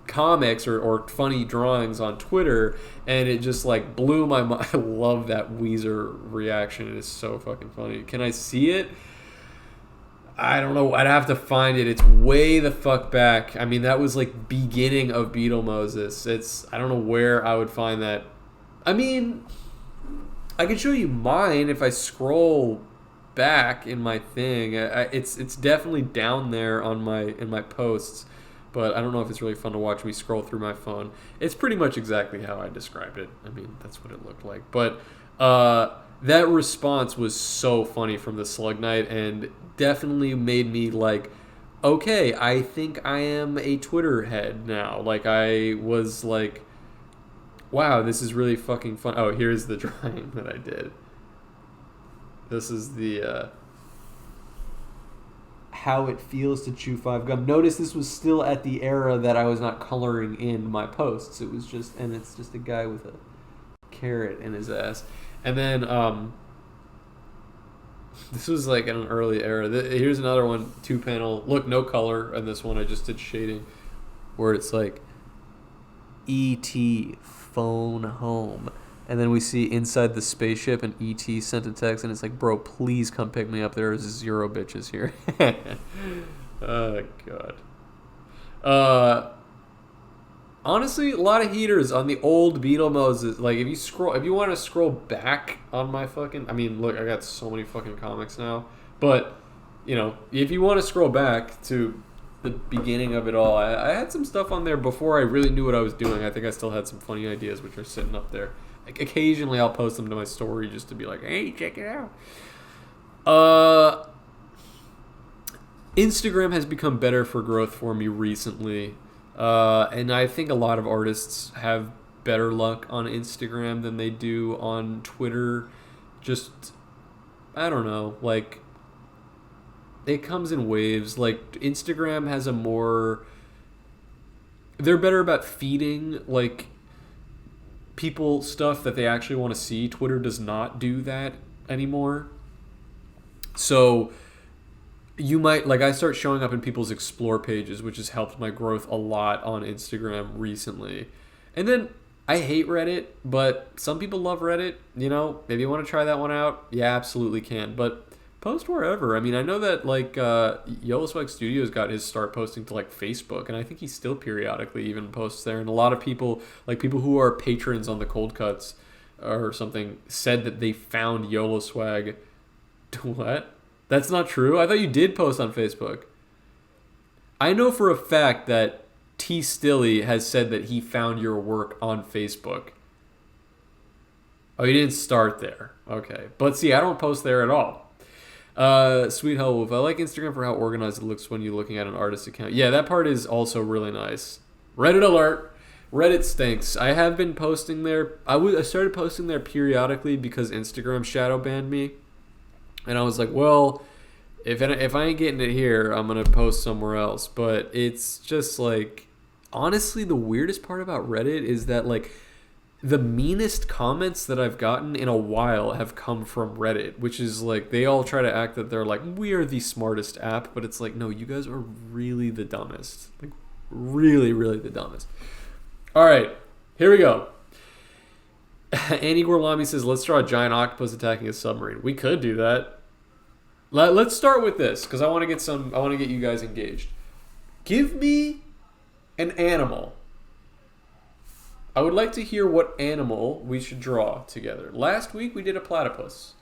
comics or funny drawings on Twitter, and it just, like, blew my mind. I love that Weezer reaction. It is so fucking funny. Can I see it? I don't know. I'd have to find it. It's way the fuck back. I mean, that was, like, beginning of Beetle Moses. I don't know where I would find that. I mean, I can show you mine if I scroll back in my thing. It's definitely down there in my posts, but I don't know if it's really fun to watch me scroll through my phone. It's pretty much exactly how I described it. I mean, that's what it looked like. But that response was so funny from the Slug Knight, and definitely made me like, okay, I think I am a Twitter head now. Like, I was like, wow, this is really fucking fun. Oh, here's the drawing that I did. This is the how it feels to chew 5 gum. Notice this was still at the era that I was not coloring in my posts. It was just, and it's just a guy with a carrot in his ass. And then this was like in an early era. Here's another one, 2-panel. Look, no color. And this one I just did shading, where it's like E.T. phone home. And then we see inside the spaceship, and E.T. sent a text, and it's like, bro, please come pick me up. There's 0 bitches here. Oh, God. Honestly, a lot of heaters on the old Beetle modes. Like if you want to scroll back on my fucking, I mean, look, I got so many fucking comics now. But if you want to scroll back to the beginning of it all, I had some stuff on there before I really knew what I was doing. I think I still had some funny ideas which are sitting up there. Like occasionally, I'll post them to my story just to be like, "Hey, check it out." Instagram has become better for growth for me recently. And I think a lot of artists have better luck on Instagram than they do on Twitter. Just, I don't know, like, it comes in waves. Like, Instagram has a more... They're better about feeding, like, people stuff that they actually want to see. Twitter does not do that anymore. So... You might, like, I start showing up in people's explore pages, which has helped my growth a lot on Instagram recently. And then, I hate Reddit, but some people love Reddit. Maybe you want to try that one out. Yeah, absolutely can. But post wherever. I mean, I know that, like, Yellow Swag Studios got his start posting to, like, Facebook, and I think he still periodically even posts there. And a lot of people, like, people who are patrons on the Cold Cuts or something, said that they found YOLO Swag. What? That's not true. I thought you did post on Facebook. I know for a fact that T. Stilly has said that he found your work on Facebook. Oh, you didn't start there. Okay. But see, I don't post there at all. Sweet Hell Wolf. I like Instagram for how organized it looks when you're looking at an artist account. Yeah, that part is also really nice. Reddit alert. Reddit stinks. I have been posting there. I started posting there periodically because Instagram shadow banned me. And I was like, well, if I ain't getting it here, I'm going to post somewhere else. But it's just like, honestly, the weirdest part about Reddit is that, like, the meanest comments that I've gotten in a while have come from Reddit, which is like, they all try to act that they're like, we are the smartest app. But it's like, no, you guys are really the dumbest. Like, really, really the dumbest. All right, here we go. Annie Gorlami says, let's draw a giant octopus attacking a submarine. We could do that. Let's start with this because I want to get you guys engaged. Give me an animal. I would like to hear what animal we should draw together. Last week we did a platypus.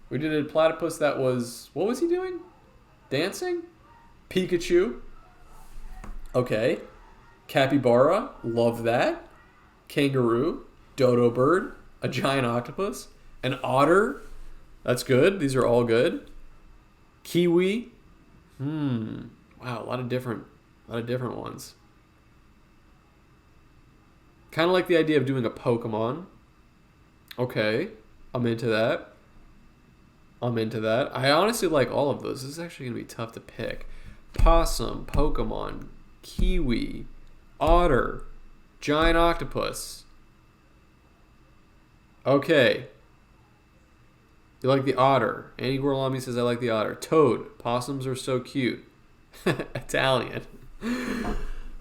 We did a platypus that was, what was he doing? Dancing? Pikachu. Okay. Capybara. Love that. Kangaroo. Dodo bird. A giant octopus. An otter. That's good. These are all good. Kiwi. Wow, a lot of different ones. Kind of like the idea of doing a Pokemon. Okay, I'm into that. I honestly like all of those. This is actually going to be tough to pick. Possum, Pokemon, Kiwi, Otter, Giant Octopus. Okay. You like the otter. Annie Gorlami says, I like the otter. Toad. Possums are so cute. Italian.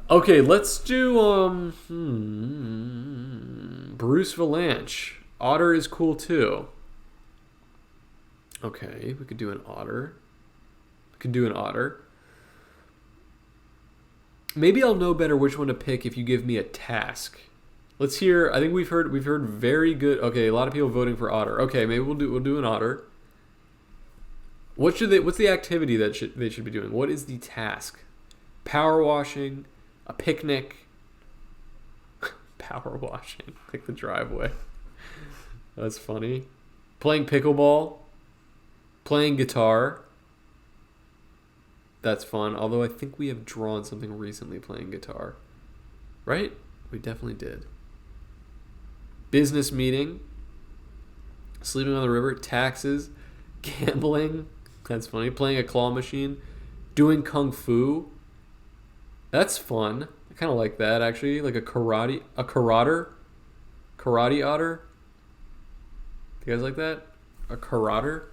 Okay, let's do Bruce Valanche. Otter is cool too. Okay, we could do an otter. Maybe I'll know better which one to pick if you give me a task. Let's hear. I think we've heard very good. Okay, a lot of people voting for otter. Okay, maybe we'll do an otter. What's the activity that they should be doing? What is the task? Power washing, a picnic. Power washing, like the driveway. That's funny. Playing pickleball, playing guitar. That's fun. Although I think we have drawn something recently playing guitar. Right? We definitely did. Business meeting, sleeping on the river, taxes, gambling. That's funny. Playing a claw machine, doing kung fu. That's fun. I kind of like that actually. Like a karate otter. You guys like that? A karate?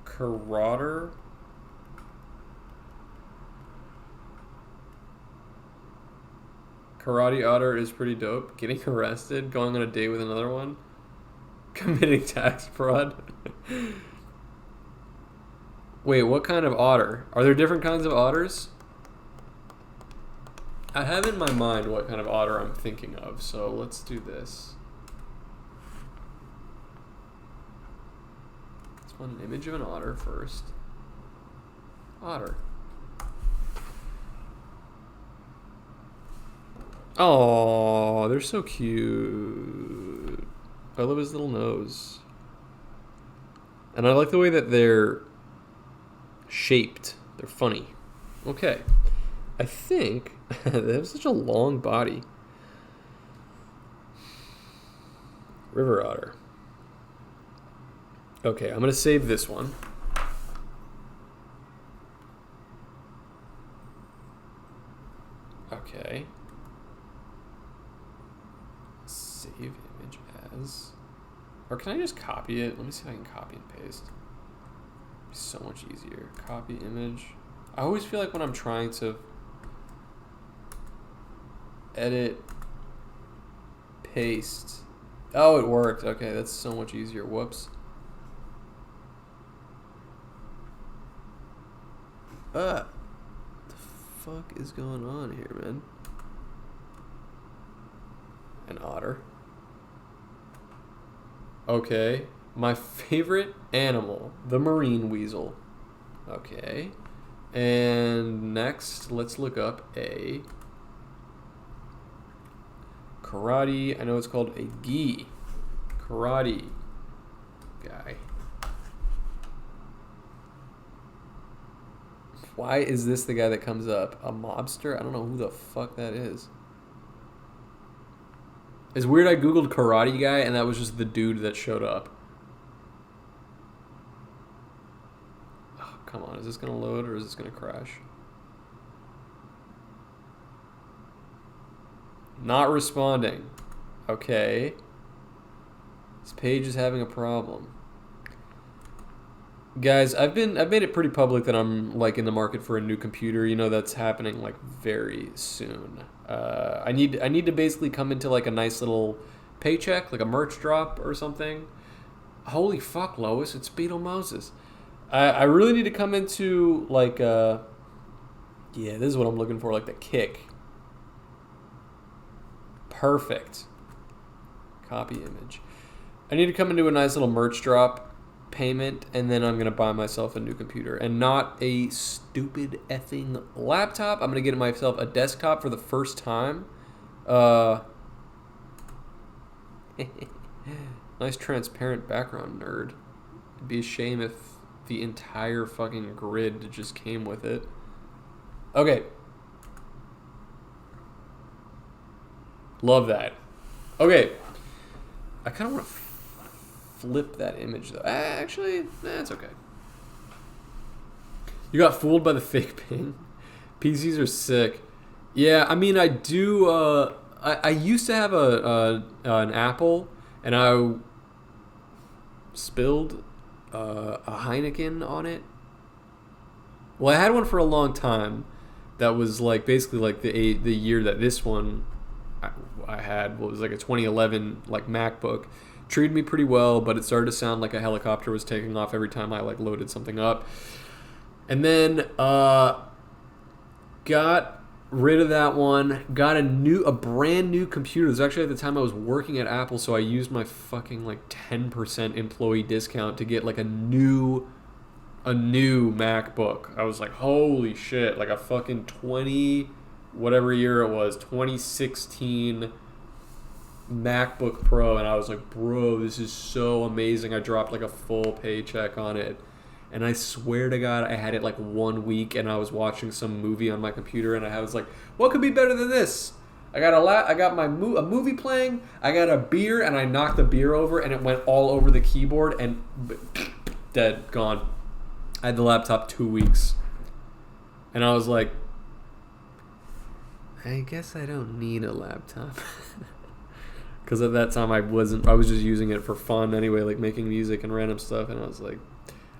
Karate? Karate otter is pretty dope. Getting arrested, going on a date with another one, committing tax fraud. Wait, what kind of otter? Are there different kinds of otters? I have in my mind what kind of otter I'm thinking of, so let's do this. Let's find an image of an otter first. Otter. Oh, they're so cute. I love his little nose. And I like the way that they're shaped. They're funny. Okay. I think they have such a long body. River otter. Okay, I'm going to save this one. Okay. Save image as. Or can I just copy it? Let me see if I can copy and paste. So much easier. Copy image. I always feel like when I'm trying to edit, paste. Oh, it worked. Okay, that's so much easier. Whoops. What the fuck is going on here, man? An otter. Okay. My favorite animal, the marine weasel. Okay. And next, let's look up a karate. I know it's called a gi. Karate guy. Why is this the guy that comes up? A mobster? I don't know who the fuck that is. It's weird I googled karate guy and that was just the dude that showed up. Oh, come on, is this gonna load or is this gonna crash? Not responding. Okay. This page is having a problem. Guys, I've made it pretty public that I'm like in the market for a new computer. You know that's happening like very soon. I need to basically come into like a nice little paycheck, like a merch drop or something. Holy fuck, Lois, it's Beetle Moses. I really need to come into like yeah, this is what I'm looking for, like the kick. Perfect. Copy image. I need to come into a nice little merch drop payment, and then I'm gonna buy myself a new computer and not a stupid effing laptop. I'm gonna get myself a desktop for the first time. Nice transparent background, nerd. It'd be a shame if the entire fucking grid just came with it. Okay. Love that. Okay. I kind of want to flip that image though. Actually, that's okay. You got fooled by the fake ping. PCs are sick. Yeah, I mean, I do. I used to have an Apple, and I spilled a Heineken on it. Well, I had one for a long time. That was like basically like the year that this one I had. What was like a 2011 like MacBook. Treated me pretty well, but it started to sound like a helicopter was taking off every time I like loaded something up. And then got rid of that one. Got a brand new computer. It was actually at the time I was working at Apple, so I used my fucking like 10% employee discount to get like a new MacBook. I was like, holy shit, like a fucking 2016 MacBook Pro, and I was like, bro, this is so amazing. I dropped like a full paycheck on it, and I swear to God, I had it like 1 week, and I was watching some movie on my computer, and I was like, what could be better than this? I got a movie playing, I got a beer, and I knocked the beer over, and it went all over the keyboard, and dead, gone. I had the laptop 2 weeks, and I was like, I guess I don't need a laptop. Because at that time I was just using it for fun anyway, like making music and random stuff, and I was like,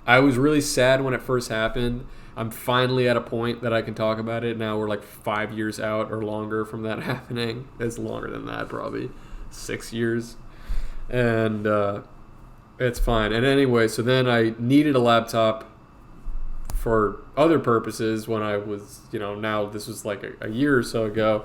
I was really sad when it first happened. I'm finally at a point that I can talk about it. Now we're like 5 years out or longer from that happening. It's longer than that, probably 6 years. And it's fine. And anyway, so then I needed a laptop. for other purposes when I was, now this was like a year or so ago.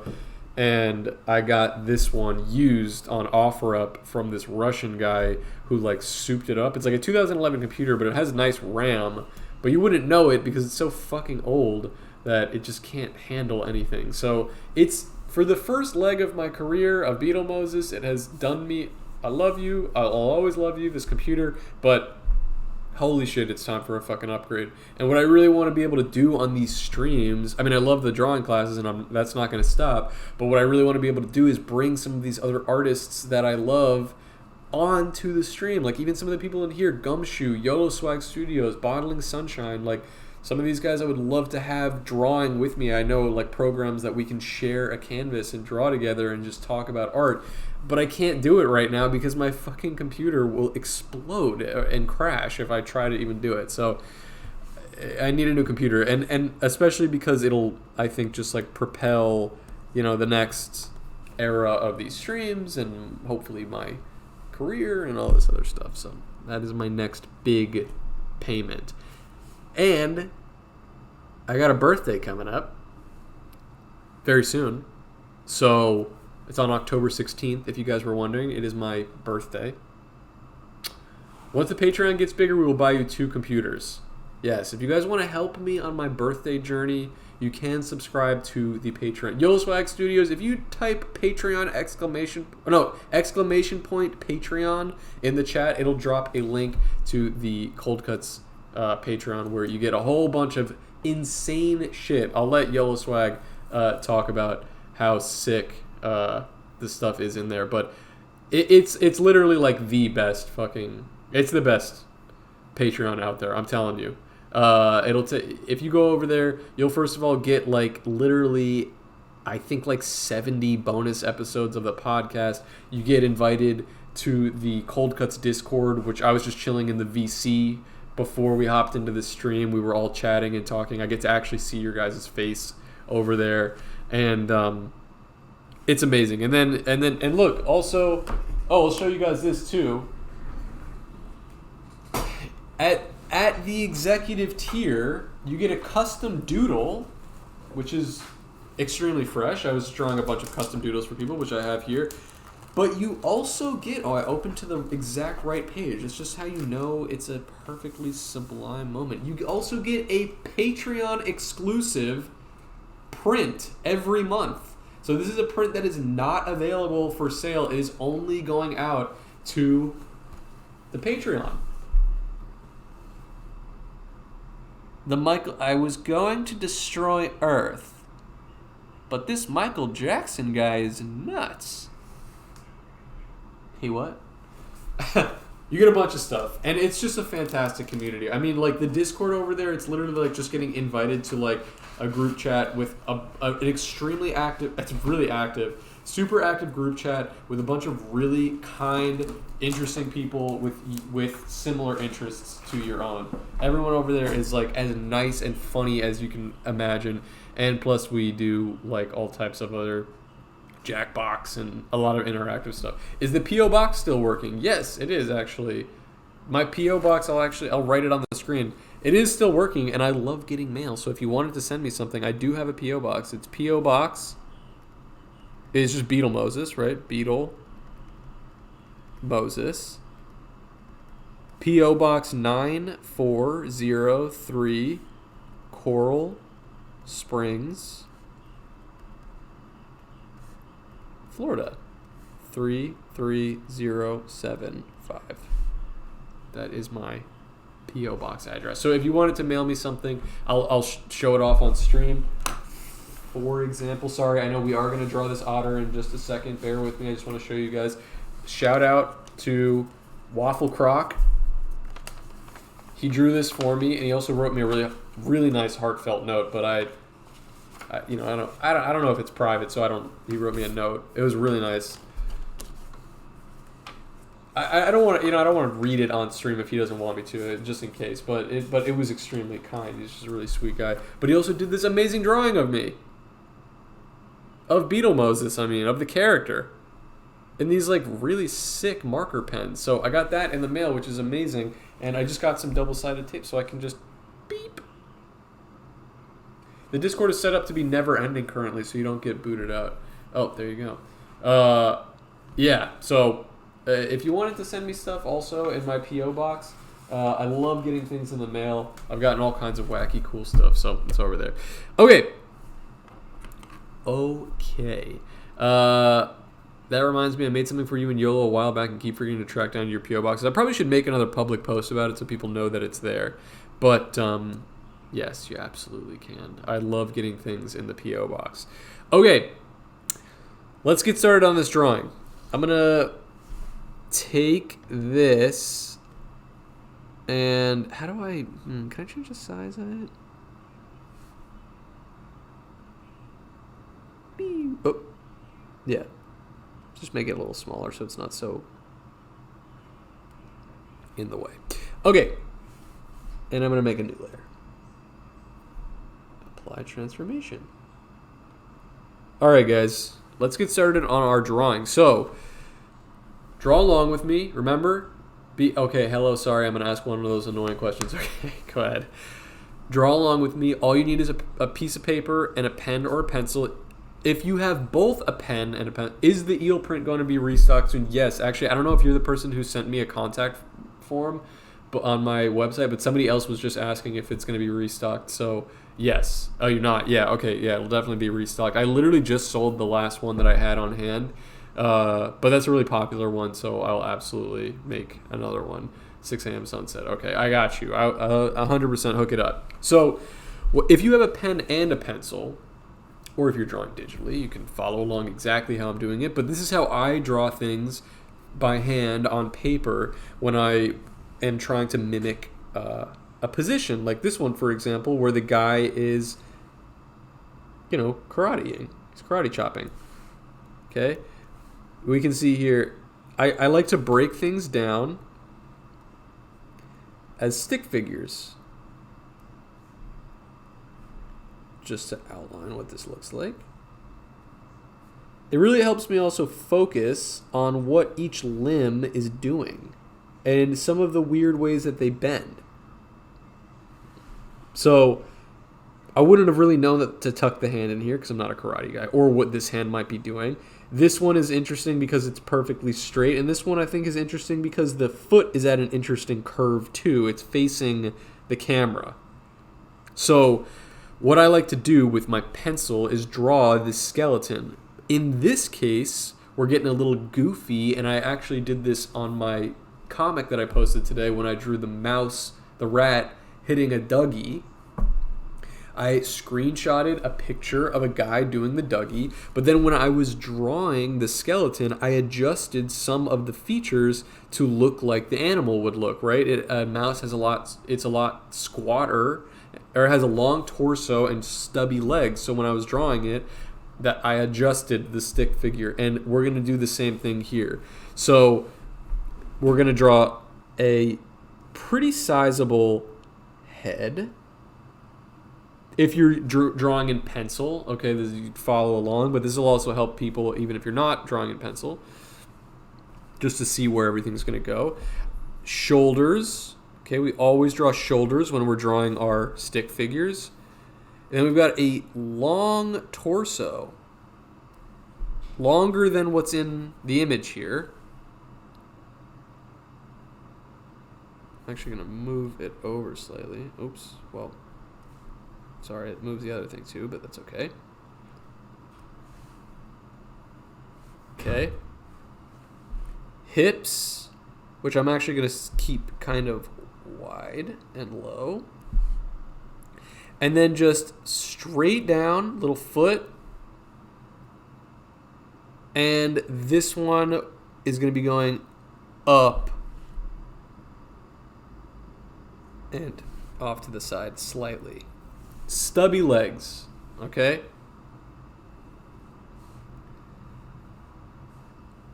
And I got this one used on OfferUp from this Russian guy who like souped it up. It's like a 2011 computer, but it has nice RAM. But you wouldn't know it because it's so fucking old that it just can't handle anything. So it's, for the first leg of my career of Beetle Moses, it has done me. I love you. I'll always love you, this computer. But holy shit, it's time for a fucking upgrade. And what I really want to be able to do on these streams, I mean, I love the drawing classes, and that's not going to stop. But what I really want to be able to do is bring some of these other artists that I love onto the stream. Like even some of the people in here, Gumshoe, YOLO Swag Studios, Bottling Sunshine. Like some of these guys I would love to have drawing with me. I know like programs that we can share a canvas and draw together and just talk about art. But I can't do it right now because my fucking computer will explode and crash if I try to even do it. So I need a new computer, and especially because it'll, I think, just like propel, the next era of these streams and hopefully my career and all this other stuff. So that is my next big payment. And I got a birthday coming up very soon. So it's on October 16th, if you guys were wondering. It is my birthday. Once the Patreon gets bigger, we will buy you 2 computers. Yes, if you guys want to help me on my birthday journey, you can subscribe to the Patreon. YOLO Swag Studios, if you type Patreon exclamation point Patreon in the chat, it'll drop a link to the Cold Cuts Patreon where you get a whole bunch of insane shit. I'll let YOLO Swag talk about how sick this stuff is in there, but it's literally like the best it's the best Patreon out there, I'm telling you. If you go over there, you'll first of all get like literally I think like 70 bonus episodes of the podcast. You get invited to the Cold Cuts Discord, which I was just chilling in the VC before we hopped into the stream. We were all chatting and talking. I get to actually see your guys' face over there, and it's amazing. And look, also, I'll show you guys this too. At the executive tier, you get a custom doodle, which is extremely fresh. I was drawing a bunch of custom doodles for people, which I have here. But you also get, I opened to the exact right page. It's just how you know it's a perfectly sublime moment. You also get a Patreon exclusive print every month. So this is a print that is not available for sale. It is only going out to the Patreon. I was going to destroy Earth, but this Michael Jackson guy is nuts. He what? You get a bunch of stuff, and it's just a fantastic community. I mean, like the Discord over there, it's literally like just getting invited to like a group chat with an extremely active, it's really active, super active group chat with a bunch of really kind, interesting people with similar interests to your own. Everyone over there is like as nice and funny as you can imagine, and plus we do like all types of other Jackbox and a lot of interactive stuff. Is the P.O. Box still working? Yes, it is actually. My P.O. Box, I'll write it on the screen. It is still working, and I love getting mail. So if you wanted to send me something, I do have a P.O. Box. It's P.O. Box. It's just Beetle Moses, right? Beetle Moses. P.O. Box 9403, Coral Springs, Florida 33075. That is my P.O. Box address. So if you wanted to mail me something, I'll show it off on stream. For example, sorry, I know we are going to draw this otter in just a second. Bear with me. I just want to show you guys. Shout out to Waffle Croc. He drew this for me, and he also wrote me a really, really nice heartfelt note. But I don't know if it's private, so he wrote me a note. It was really nice. I don't want to read it on stream if he doesn't want me to, just in case. But it was extremely kind. He's just a really sweet guy. But he also did this amazing drawing of me, of Beetle Moses. Of the character, in these like really sick marker pens. So I got that in the mail, which is amazing. And I just got some double-sided tape, so I can just beep The Discord is set up to be never ending currently, so you don't get booted out. Oh, there you go. Yeah, so if you wanted to send me stuff also in my P.O. box, I love getting things in the mail. I've gotten all kinds of wacky, cool stuff, so it's over there. Okay. That reminds me, I made something for you in YOLO a while back and keep forgetting to track down your P.O. boxes. I probably should make another public post about it so people know that it's there. But, yes, you absolutely can. I love getting things in the P.O. box. Okay, let's get started on this drawing. I'm going to take this and how do I, can I change the size of it? Oh, yeah. Just make it a little smaller so it's not so in the way. Okay. And I'm going to make a new layer. Apply transformation. All right, guys. Let's get started on our drawing. So, draw along with me. Remember? Okay, hello, sorry. I'm going to ask one of those annoying questions. Okay, go ahead. Draw along with me. All you need is a piece of paper and a pen or a pencil. If you have both a pen and a pen, is the eel print going to be restocked soon? Yes. Actually, I don't know if you're the person who sent me a contact form on my website, but somebody else was just asking if it's going to be restocked. So, yes. Oh, you're not? Yeah, okay. Yeah, it'll definitely be restocked. I literally just sold the last one that I had on hand, but that's a really popular one, so I'll absolutely make another one. 6 a.m. sunset. Okay, I got you. I'll 100% hook it up. So, if you have a pen and a pencil, or if you're drawing digitally, you can follow along exactly how I'm doing it. But this is how I draw things by hand on paper when I am trying to mimic a position. Like this one, for example, where the guy is, karateing. He's karate chopping. Okay? We can see here, I like to break things down as stick figures. Just to outline what this looks like. It really helps me also focus on what each limb is doing and some of the weird ways that they bend. So I wouldn't have really known to tuck the hand in here because I'm not a karate guy, or what this hand might be doing. This one is interesting because it's perfectly straight, and this one I think is interesting because the foot is at an interesting curve too. It's facing the camera. So what I like to do with my pencil is draw this skeleton. In this case, we're getting a little goofy, and I actually did this on my comic that I posted today when I drew the rat, hitting a Dougie. I screenshotted a picture of a guy doing the Dougie, but then when I was drawing the skeleton, I adjusted some of the features to look like the animal would look, right? A mouse it's a lot squatter, or it has a long torso and stubby legs. So when I was drawing it, that I adjusted the stick figure, and we're going to do the same thing here. So we're going to draw a pretty sizable head. If you're drawing in pencil, okay, you follow along, but this will also help people even if you're not drawing in pencil, just to see where everything's going to go. Shoulders, okay, we always draw shoulders when we're drawing our stick figures. And then we've got a long torso, longer than what's in the image here. I'm actually going to move it over slightly. Oops, well, sorry, it moves the other thing too, but that's okay. Okay. Hips, which I'm actually going to keep kind of wide and low. And then just straight down, little foot. And this one is going to be going up and off to the side slightly. Stubby legs, okay?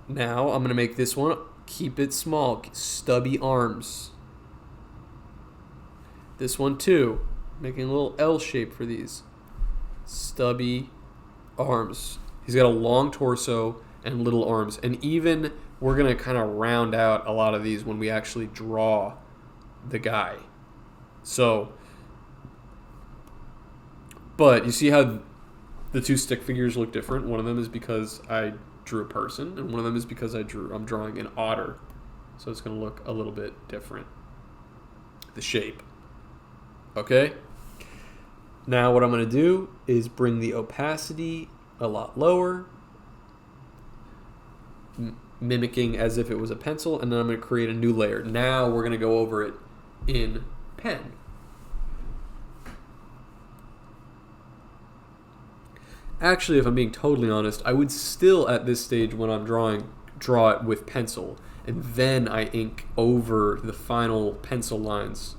Now I'm going to make this one, keep it small, stubby arms. This one too, making a little L shape for these. Stubby arms. He's got a long torso and little arms. And even we're going to kind of round out a lot of these when we actually draw the guy. So, But you see how the two stick figures look different? One of them is because I drew a person, and one of them is because I'm drawing an otter. So it's going to look a little bit different. The shape. Okay? Now what I'm going to do is bring the opacity a lot lower, mimicking as if it was a pencil, and then I'm going to create a new layer. Now we're going to go over it in pen. Actually, if I'm being totally honest, I would still, at this stage when I'm drawing, draw it with pencil, and then I ink over the final pencil lines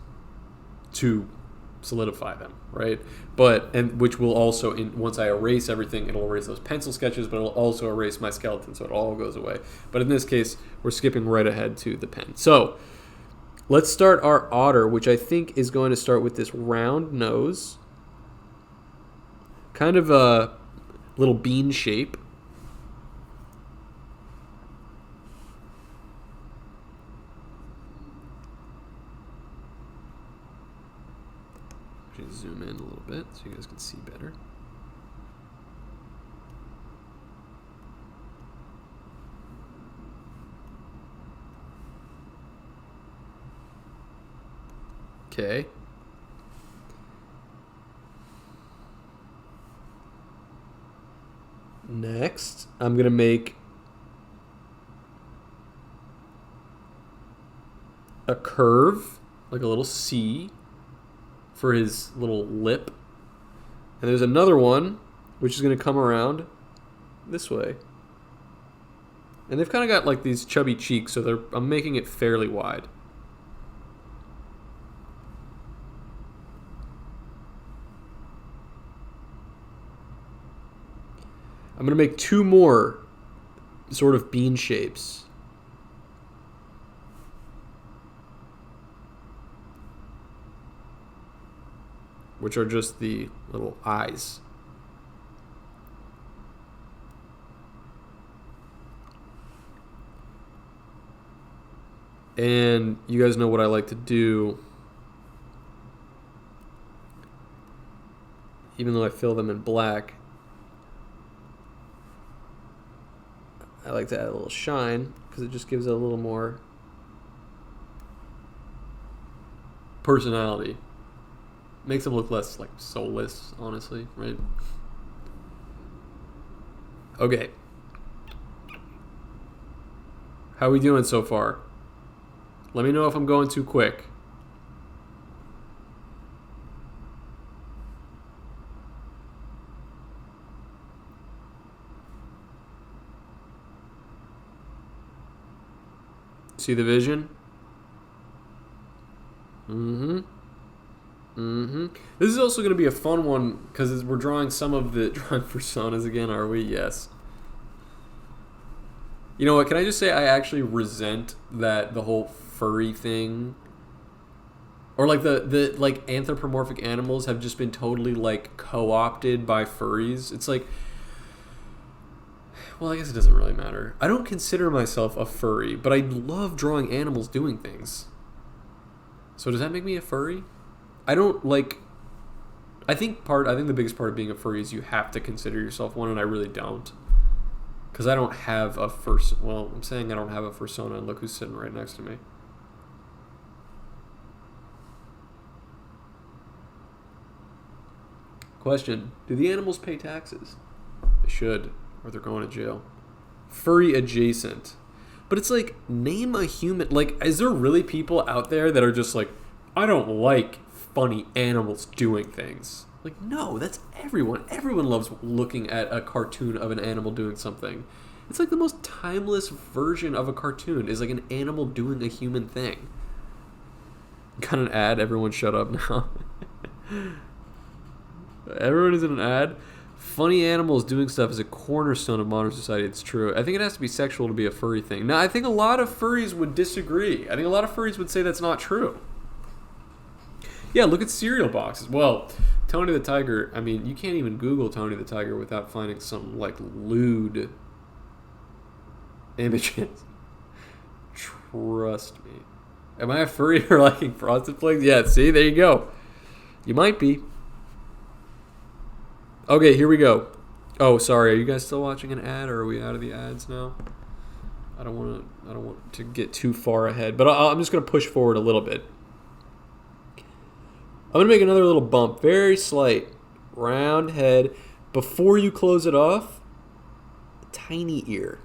to solidify them, right? Which will also, once I erase everything, it'll erase those pencil sketches, but it'll also erase my skeleton, so it all goes away. But in this case, we're skipping right ahead to the pen. So let's start our otter, which I think is going to start with this round nose, kind of a little bean shape. Actually, zoom in a little bit so you guys can see better. Okay. Next, I'm going to make a curve, like a little C, for his little lip. And there's another one, which is going to come around this way. And they've kind of got like these chubby cheeks, so I'm making it fairly wide. I'm going to make two more sort of bean shapes. Which are just the little eyes. And you guys know what I like to do. Even though I fill them in black, I like to add a little shine because it just gives it a little more personality. Makes them look less like soulless, honestly, right? Okay. How are we doing so far? Let me know if I'm going too quick. See the vision? This is also going to be a fun one because we're drawing some of the drawing personas again, are we? Yes. You know what? Can I just say I actually resent that the whole furry thing, or like the like anthropomorphic animals have just been totally like co-opted by furries. It's like, well, I guess it doesn't really matter. I don't consider myself a furry, but I love drawing animals doing things. So does that make me a furry? I don't like. I think the biggest part of being a furry is you have to consider yourself one, and I really don't. Because I don't have a I'm saying I don't have a fursona, and look who's sitting right next to me. Question: do the animals pay taxes? They should, or they're going to jail. Furry adjacent. But it's like, name a human. Like, is there really people out there that are just like, I don't like funny animals doing things? Like, no, that's everyone. Everyone loves looking at a cartoon of an animal doing something. It's like the most timeless version of a cartoon is like an animal doing a human thing. Got an ad? Everyone shut up now. Everyone is in an ad. Funny animals doing stuff is a cornerstone of modern society. It's true. I think it has to be sexual to be a furry thing. Now, I think a lot of furries would disagree. I think a lot of furries would say that's not true. Yeah, look at cereal boxes. Well, Tony the Tiger, I mean, you can't even Google Tony the Tiger without finding some, like, lewd images. Trust me. Am I a furry for liking frosted flakes? Yeah, see? There you go. You might be. Okay, here we go. Oh, sorry. Are you guys still watching an ad, or are we out of the ads now? I don't want to. I don't want to get too far ahead, but I'm just gonna push forward a little bit. I'm gonna make another little bump, very slight, round head. Before you close it off, tiny ear,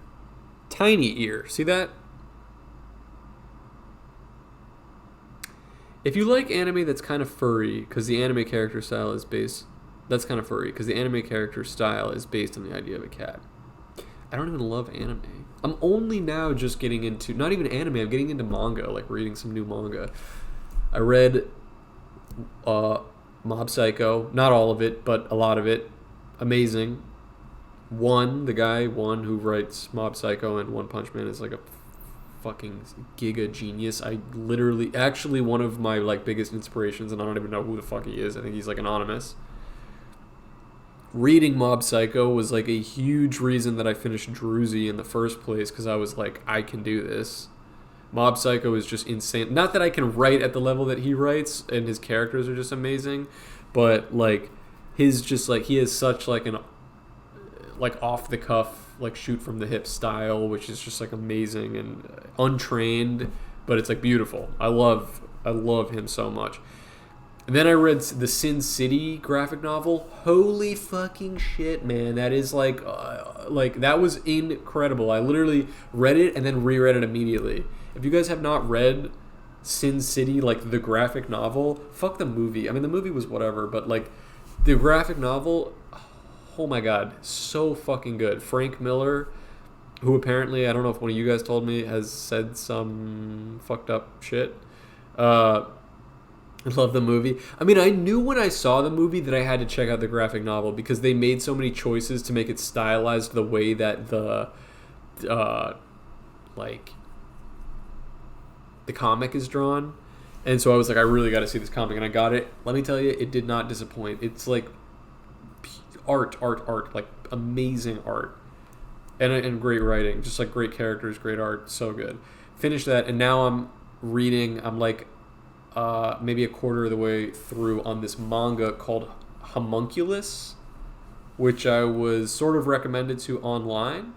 tiny ear. See that? If you like anime that's kind of furry, because the anime character style is based, that's kind of furry, because the anime character style is based on the idea of a cat. I don't even love anime. I'm only now just getting into, not even anime, I'm getting into manga, like reading some new manga. I read Mob Psycho, not all of it, but a lot of it. Amazing. The guy who writes Mob Psycho and One Punch Man is like a fucking giga genius. I literally, actually one of my like biggest inspirations, and I don't even know who the fuck he is. I think he's like anonymous. Reading Mob Psycho was like a huge reason that I finished Druzy in the first place, because I was like, I can do this. Mob Psycho is just insane. Not that I can write at the level that he writes, and his characters are just amazing, but like his just like, he has such like an like off the cuff, like shoot from the hip style, which is just like amazing and untrained, but it's like beautiful. I love him so much. And then I read the Sin City graphic novel. Holy fucking shit, man! That is like that was incredible. I literally read it and then reread it immediately. If you guys have not read Sin City, like the graphic novel, fuck the movie. I mean, the movie was whatever, but like the graphic novel, oh my god, so fucking good. Frank Miller, who apparently, I don't know if one of you guys told me, has said some fucked up shit. I love the movie. I mean, I knew when I saw the movie that I had to check out the graphic novel, because they made so many choices to make it stylized the way that the comic is drawn. And so I was like, I really got to see this comic, and I got it. Let me tell you, it did not disappoint. It's like art, like amazing art, and great writing, just like great characters, great art, so good. Finished that, and now I'm reading. I'm like maybe a quarter of the way through on this manga called Homunculus, which I was sort of recommended to online.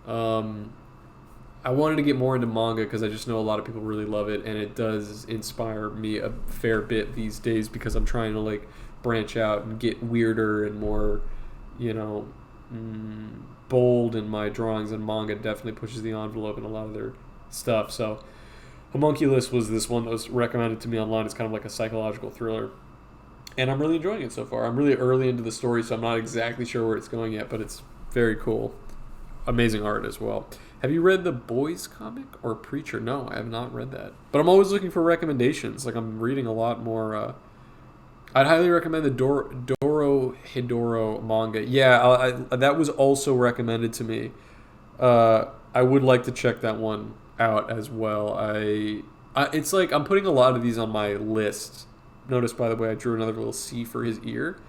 I wanted to get more into manga because I just know a lot of people really love it, and it does inspire me a fair bit these days, because I'm trying to like branch out and get weirder and more, bold in my drawings, and manga definitely pushes the envelope in a lot of their stuff. So Homunculus was this one that was recommended to me online. It's kind of like a psychological thriller, and I'm really enjoying it so far. I'm really early into the story, so I'm not exactly sure where it's going yet, but it's very cool. Amazing art as well. Have you read the Boys comic or Preacher? No, I have not read that. But I'm always looking for recommendations. Like, I'm reading a lot more. I'd highly recommend the Doro Hidoro manga. Yeah, that was also recommended to me. I would like to check that one out as well. It's like I'm putting a lot of these on my list. Notice, by the way, I drew another little C for his ear.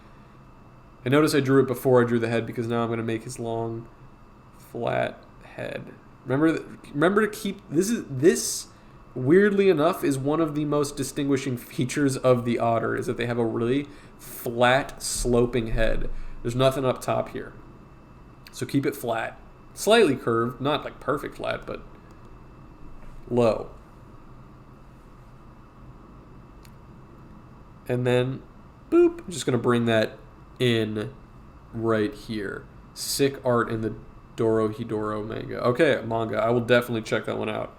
And notice I drew it before I drew the head, because now I'm going to make his long, flat head. Remember to keep this. Weirdly enough, is one of the most distinguishing features of the otter, is that they have a really flat, sloping head. There's nothing up top here, so keep it flat, slightly curved, not like perfect flat, but low. And then, boop. I'm just gonna bring that in right here. Sick art in the Doro Hidoro manga. I will definitely check that one out.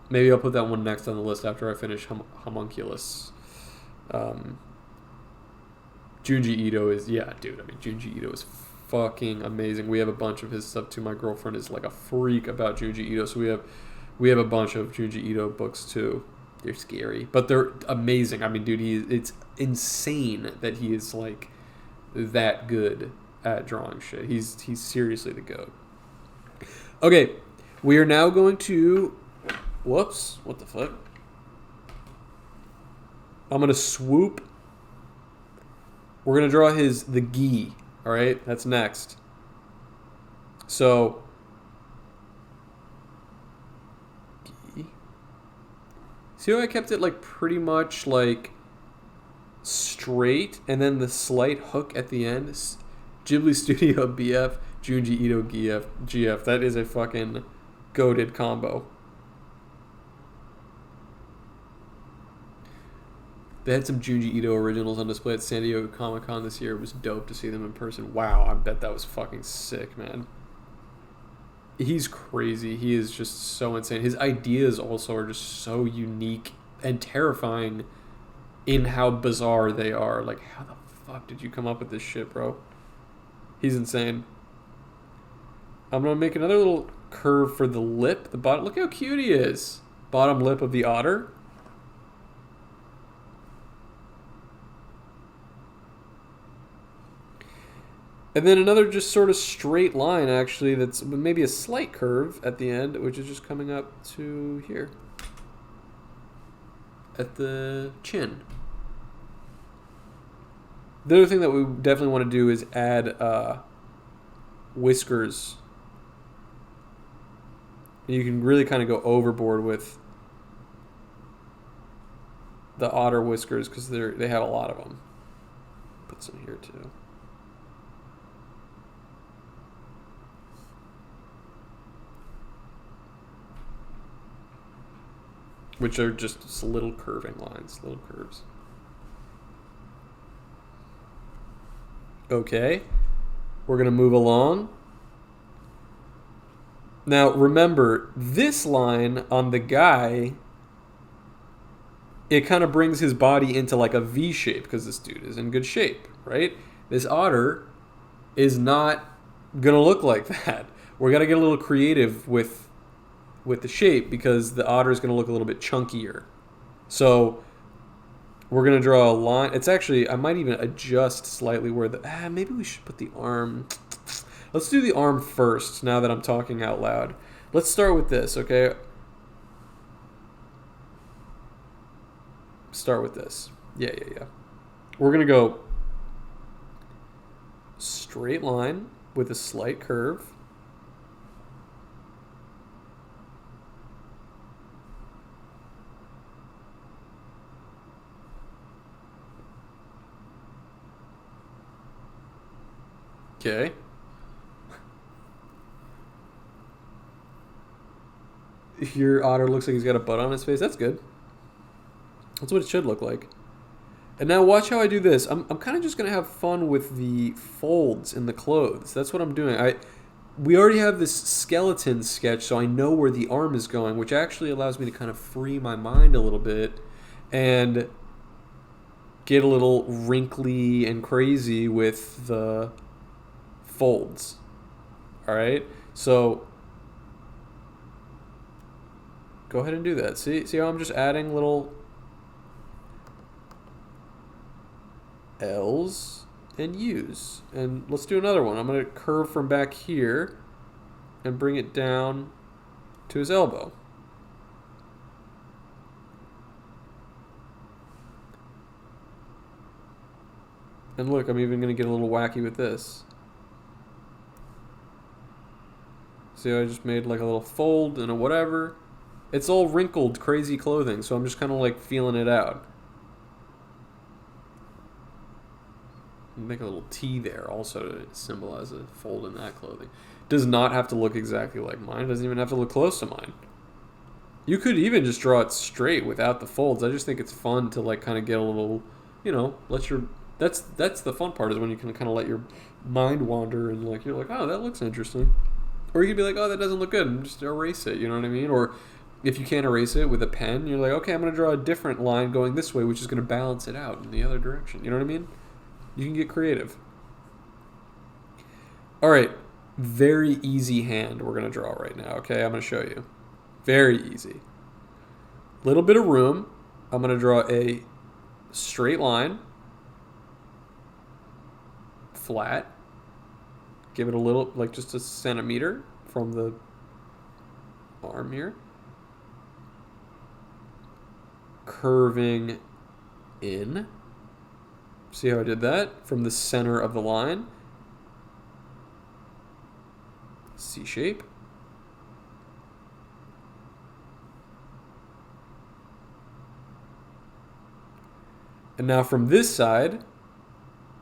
Maybe I'll put that one next on the list after I finish Homunculus. Junji Ito is, Junji Ito is fucking amazing. We have a bunch of his stuff too. My girlfriend is like a freak about Junji Ito, so we have a bunch of Junji Ito books too. They're scary, but they're amazing. I mean, dude, it's insane that he is like that good at drawing shit. He's seriously the GOAT. Okay, we are now going to... Whoops, what the fuck? I'm going to swoop. We're going to draw the gi, all right? That's next. So, gi. See how I kept it like pretty much like straight, and then the slight hook at the end? Ghibli Studio BF, Junji Ito GF. That is a fucking goated combo. They had some Junji Ito originals on display at San Diego Comic-Con this year. It was dope to see them in person. Wow, I bet that was fucking sick, man. He's crazy. He is just so insane. His ideas also are just so unique and terrifying in how bizarre they are. Like, how the fuck did you come up with this shit, bro? He's insane. I'm going to make another little curve for the lip. The bottom. Look how cute he is. Bottom lip of the otter. And then another just sort of straight line, actually, that's maybe a slight curve at the end, which is just coming up to here. At the chin. The other thing that we definitely want to do is add whiskers. You can really kind of go overboard with the otter whiskers because they have a lot of them. Put some here too. Which are just little curving lines, little curves. Okay, we're going to move along. Now, remember, this line on the guy, it kind of brings his body into like a V shape because this dude is in good shape, right? This otter is not going to look like that. We're going to get a little creative with the shape because the otter is going to look a little bit chunkier. So we're going to draw a line. It's actually, I might even adjust slightly where maybe we should put the arm. Let's do the arm first now that I'm talking out loud. Let's start with this, okay? Start with this. Yeah. We're going to go straight line with a slight curve. Okay. Your otter looks like he's got a butt on his face. That's good. That's what it should look like. And now watch how I do this. I'm kind of just going to have fun with the folds in the clothes. That's what I'm doing. We already have this skeleton sketch, so I know where the arm is going, which actually allows me to kind of free my mind a little bit and get a little wrinkly and crazy with the folds. All right, so go ahead and do that. See how I'm just adding little L's and U's. And let's do another one. I'm going to curve from back here and bring it down to his elbow. And look, I'm even going to get a little wacky with this. See how I just made like a little fold and a whatever? It's all wrinkled, crazy clothing, so I'm just kind of like feeling it out. Make a little T there also to symbolize a fold in that clothing. Does not have to look exactly like mine. Doesn't even have to look close to mine. You could even just draw it straight without the folds. I just think it's fun to like kind of get a little, let your... That's the fun part, is when you can kind of let your mind wander and like you're like, oh, that looks interesting. Or you could be like, oh, that doesn't look good, and just erase it, you know what I mean? Or if you can't erase it with a pen, you're like, okay, I'm going to draw a different line going this way, which is going to balance it out in the other direction. You know what I mean? You can get creative. All right, very easy hand we're going to draw right now, okay? I'm going to show you. Very easy. Little bit of room. I'm going to draw a straight line. Flat. Give it a little, like just a centimeter from the arm here. Curving in. See how I did that? From the center of the line. C shape. And now from this side,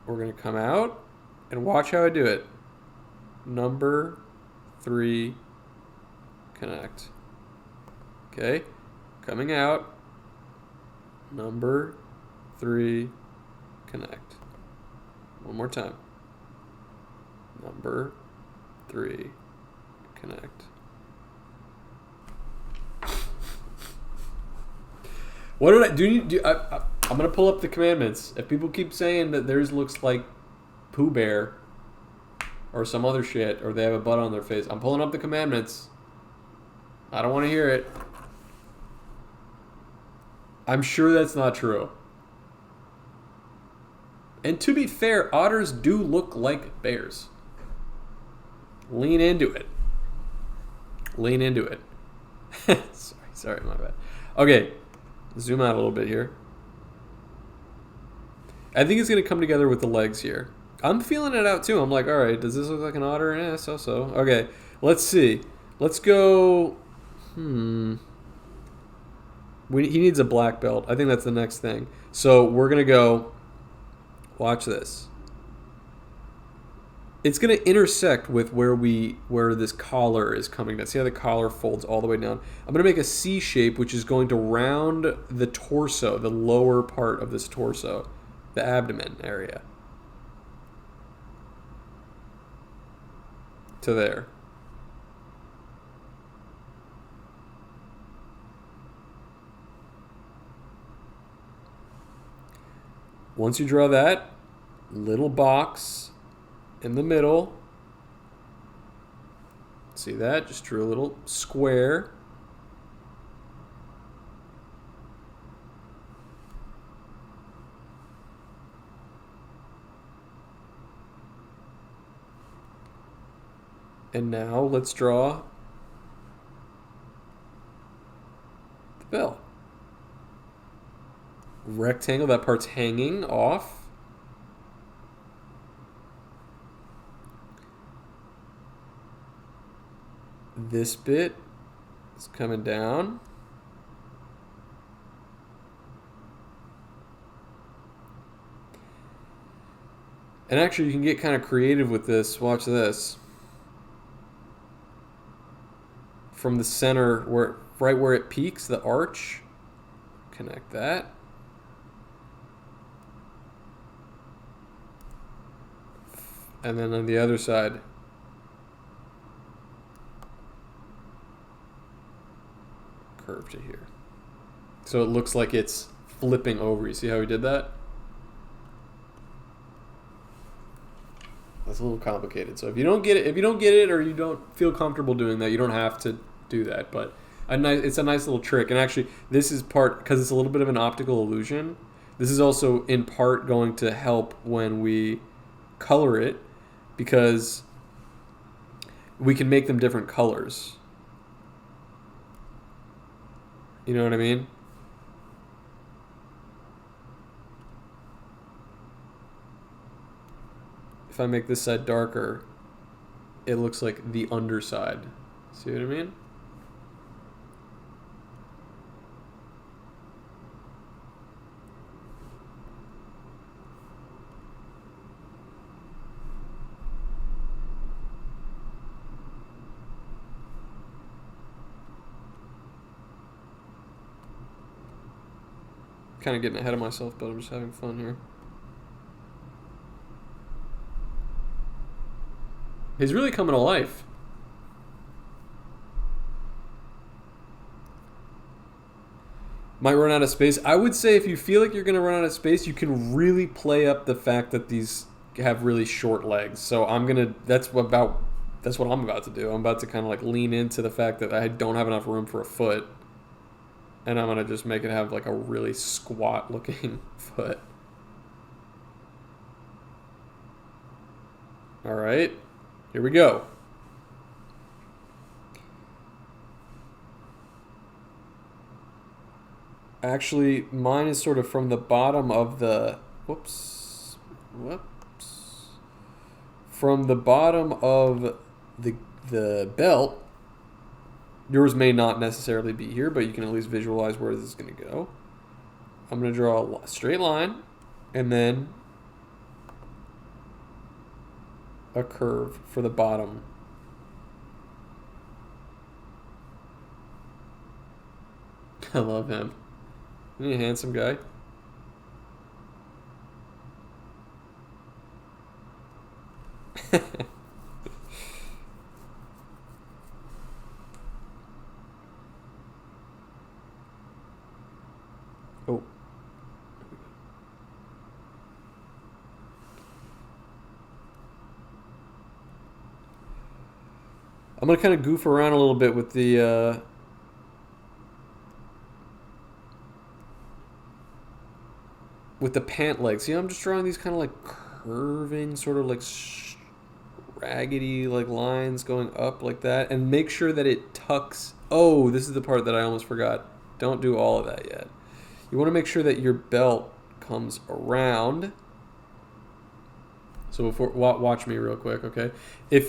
we're going to come out And watch how I do it. Number 3, connect. Okay, coming out. Number 3, connect. One more time. Number 3, connect. What did I do? I'm gonna pull up the commandments. If people keep saying that theirs looks like Pooh Bear or some other shit, or they have a butt on their face, I'm pulling up the commandments. I don't want to hear it. I'm sure that's not true. And to be fair, otters do look like bears. Lean into it. Lean into it. Sorry, my bad. Okay, zoom out a little bit here. I think it's going to come together with the legs here. I'm feeling it out too. I'm like, all right, does this look like an otter? So. Okay, let's see. Let's go. He needs a black belt. I think that's the next thing. So we're going to go. Watch this. It's going to intersect with where this collar is coming down. See how the collar folds all the way down? I'm going to make a C shape, which is going to round the torso, the lower part of this torso, the abdomen area. To there. Once you draw that little box in the middle, see that? Just drew a little square. And now let's draw the bell. Rectangle, that part's hanging off. This bit is coming down. And actually you can get kind of creative with this. Watch this. From the center, right where it peaks, the arch, connect that. And then on the other side, curve to here. So it looks like it's flipping over. You see how we did that? That's a little complicated. So if you don't get it, or you don't feel comfortable doing that, you don't have to do that. But it's a nice little trick. And actually, this is part, because it's a little bit of an optical illusion. This is also in part going to help when we color it, because we can make them different colors. You know what I mean? If I make this side darker, it looks like the underside. See what I mean? Kind of getting ahead of myself, but I'm just having fun here. He's really coming to life. Might run out of space. I would say if you feel like you're going to run out of space, you can really play up the fact that these have really short legs. So that's what I'm about to do. I'm about to kind of like lean into the fact that I don't have enough room for a foot. And I'm going to just make it have like a really squat looking foot. All right, here we go. Actually, mine is sort of from the bottom of the, from the bottom of the belt. Yours may not necessarily be here, but you can at least visualize where this is going to go. I'm going to draw a straight line, and then a curve for the bottom. I love him. Isn't he a handsome guy? Oh. I'm going to kind of goof around a little bit with the pant legs. See, I'm just drawing these kind of like curving, sort of like raggedy like lines going up like that, and make sure that it tucks. Oh, this is the part that I almost forgot. Don't do all of that yet. You want to make sure that your belt comes around. So before, watch me real quick, okay? If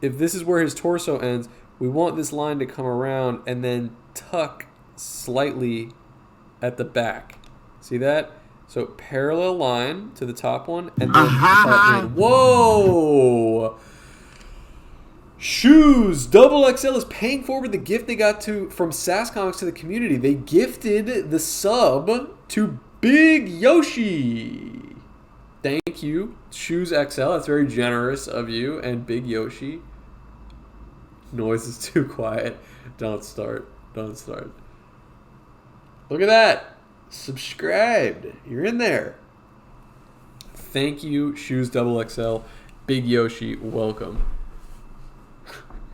this is where his torso ends, we want this line to come around and then tuck slightly at the back. See that? So parallel line to the top one and then cut in. Whoa! Shoes Double XL is paying forward the gift they got from SAS Comics to the community. They gifted the sub to Big Yoshi. Thank you, Shoes XL. That's very generous of you and Big Yoshi. Noise is too quiet. Don't start. Don't start. Look at that. Subscribed. You're in there. Thank you, Shoes Double XL. Big Yoshi, welcome.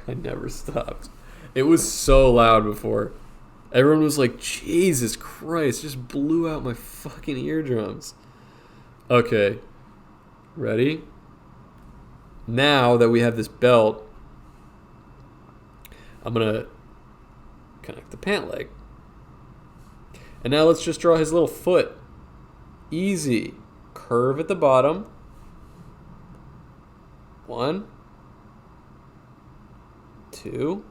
I never stopped. It was so loud before. Everyone was like, Jesus Christ, just blew out my fucking eardrums. Okay. Ready? Now that we have this belt, I'm going to connect the pant leg. And now let's just draw his little foot. Easy. Curve at the bottom. 1, 2,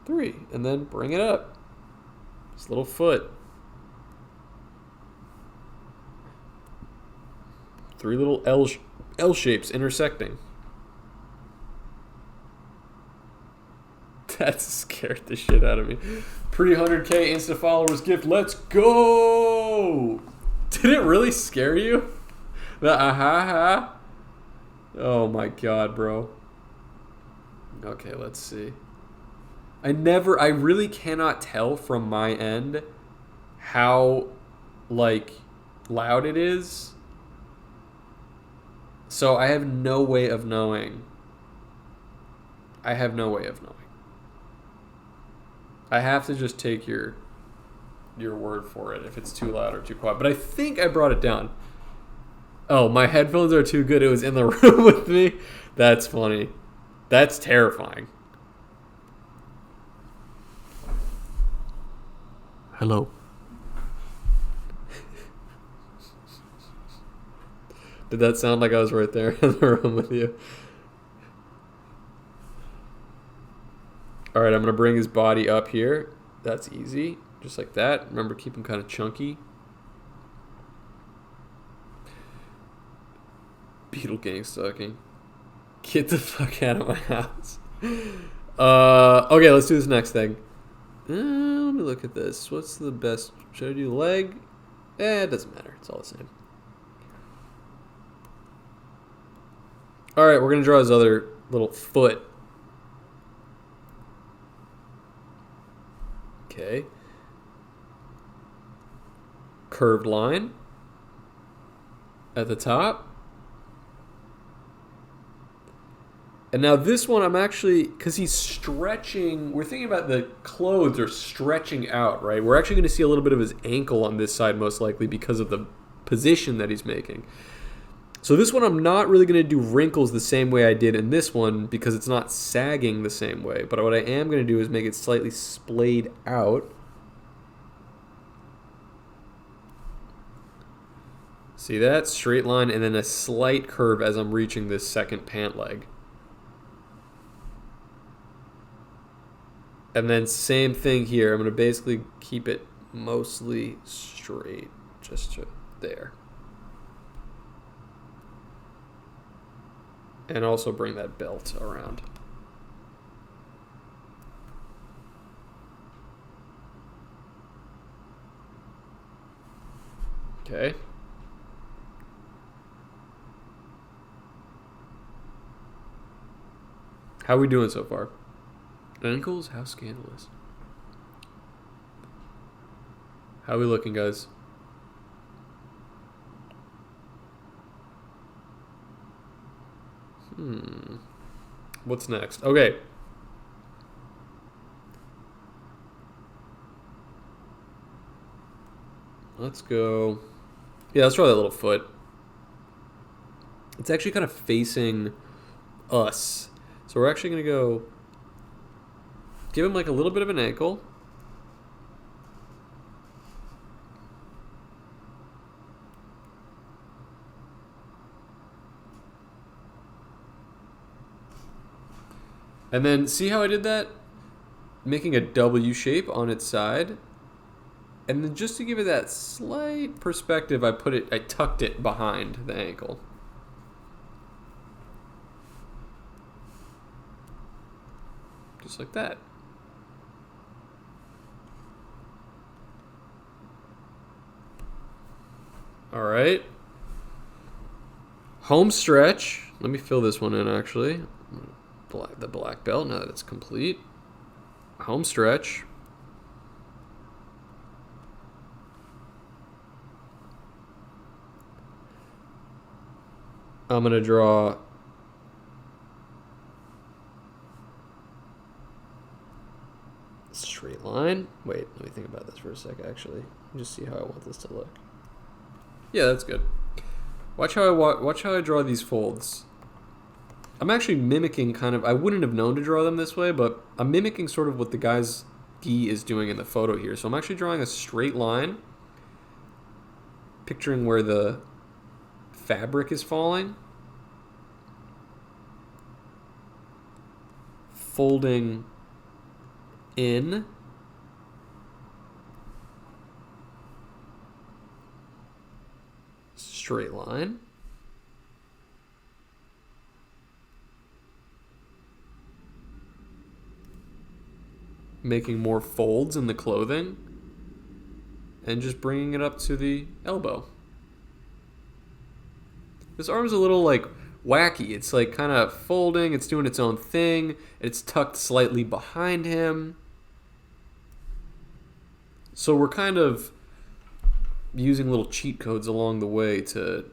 3. And then bring it up. His little foot. 3 little L shapes intersecting. That scared the shit out of me. Pre 100K Insta followers gift. Let's go! Did it really scare you? The aha. Oh my god, bro. Okay, let's see. I really cannot tell from my end how, like, loud it is. So I have no way of knowing. I have to just take your word for it if it's too loud or too quiet. But I think I brought it down. Oh, my headphones are too good. It was in the room with me. That's funny. That's terrifying. Hello. Did that sound like I was right there in the room with you? All right, I'm going to bring his body up here. That's easy. Just like that. Remember, keep him kind of chunky. Beetle gang stalking. Get the fuck out of my house. Okay, let's do this next thing. Let me look at this. What's the best? Should I do the leg? It doesn't matter. It's all the same. All right, we're going to draw his other little foot. Okay. Curved line at the top. And now this one I'm actually, because he's stretching, we're thinking about the clothes are stretching out, right? We're actually going to see a little bit of his ankle on this side most likely because of the position that he's making. So this one I'm not really going to do wrinkles the same way I did in this one because it's not sagging the same way. But what I am going to do is make it slightly splayed out. See that? Straight line and then a slight curve as I'm reaching this second pant leg. And then same thing here. I'm going to basically keep it mostly straight just to there. And also bring that belt around. Okay. How are we doing so far? Ankles? How scandalous. How are we looking, guys? What's next? Okay. Let's go. Yeah, let's draw that little foot. It's actually kind of facing us. So we're actually going to go give him like a little bit of an ankle. And then see how I did that? Making a W shape on its side. And then just to give it that slight perspective, I tucked it behind the ankle. Just like that. All right. Home stretch. Let me fill this one in, actually. The black belt, now that it's complete. Home stretch. I'm going to draw straight line. Wait, let me think about this for a sec, actually. Just see how I want this to look. Yeah, that's good. Watch how I draw these folds. I'm actually mimicking kind of, I wouldn't have known to draw them this way, but I'm mimicking sort of what the guy's gi is doing in the photo here. So I'm actually drawing a straight line, picturing where the fabric is falling, folding in, straight line, making more folds in the clothing, and just bringing it up to the elbow. This arm's a little like wacky. It's like kind of folding, it's doing its own thing, it's tucked slightly behind him. So we're kind of using little cheat codes along the way to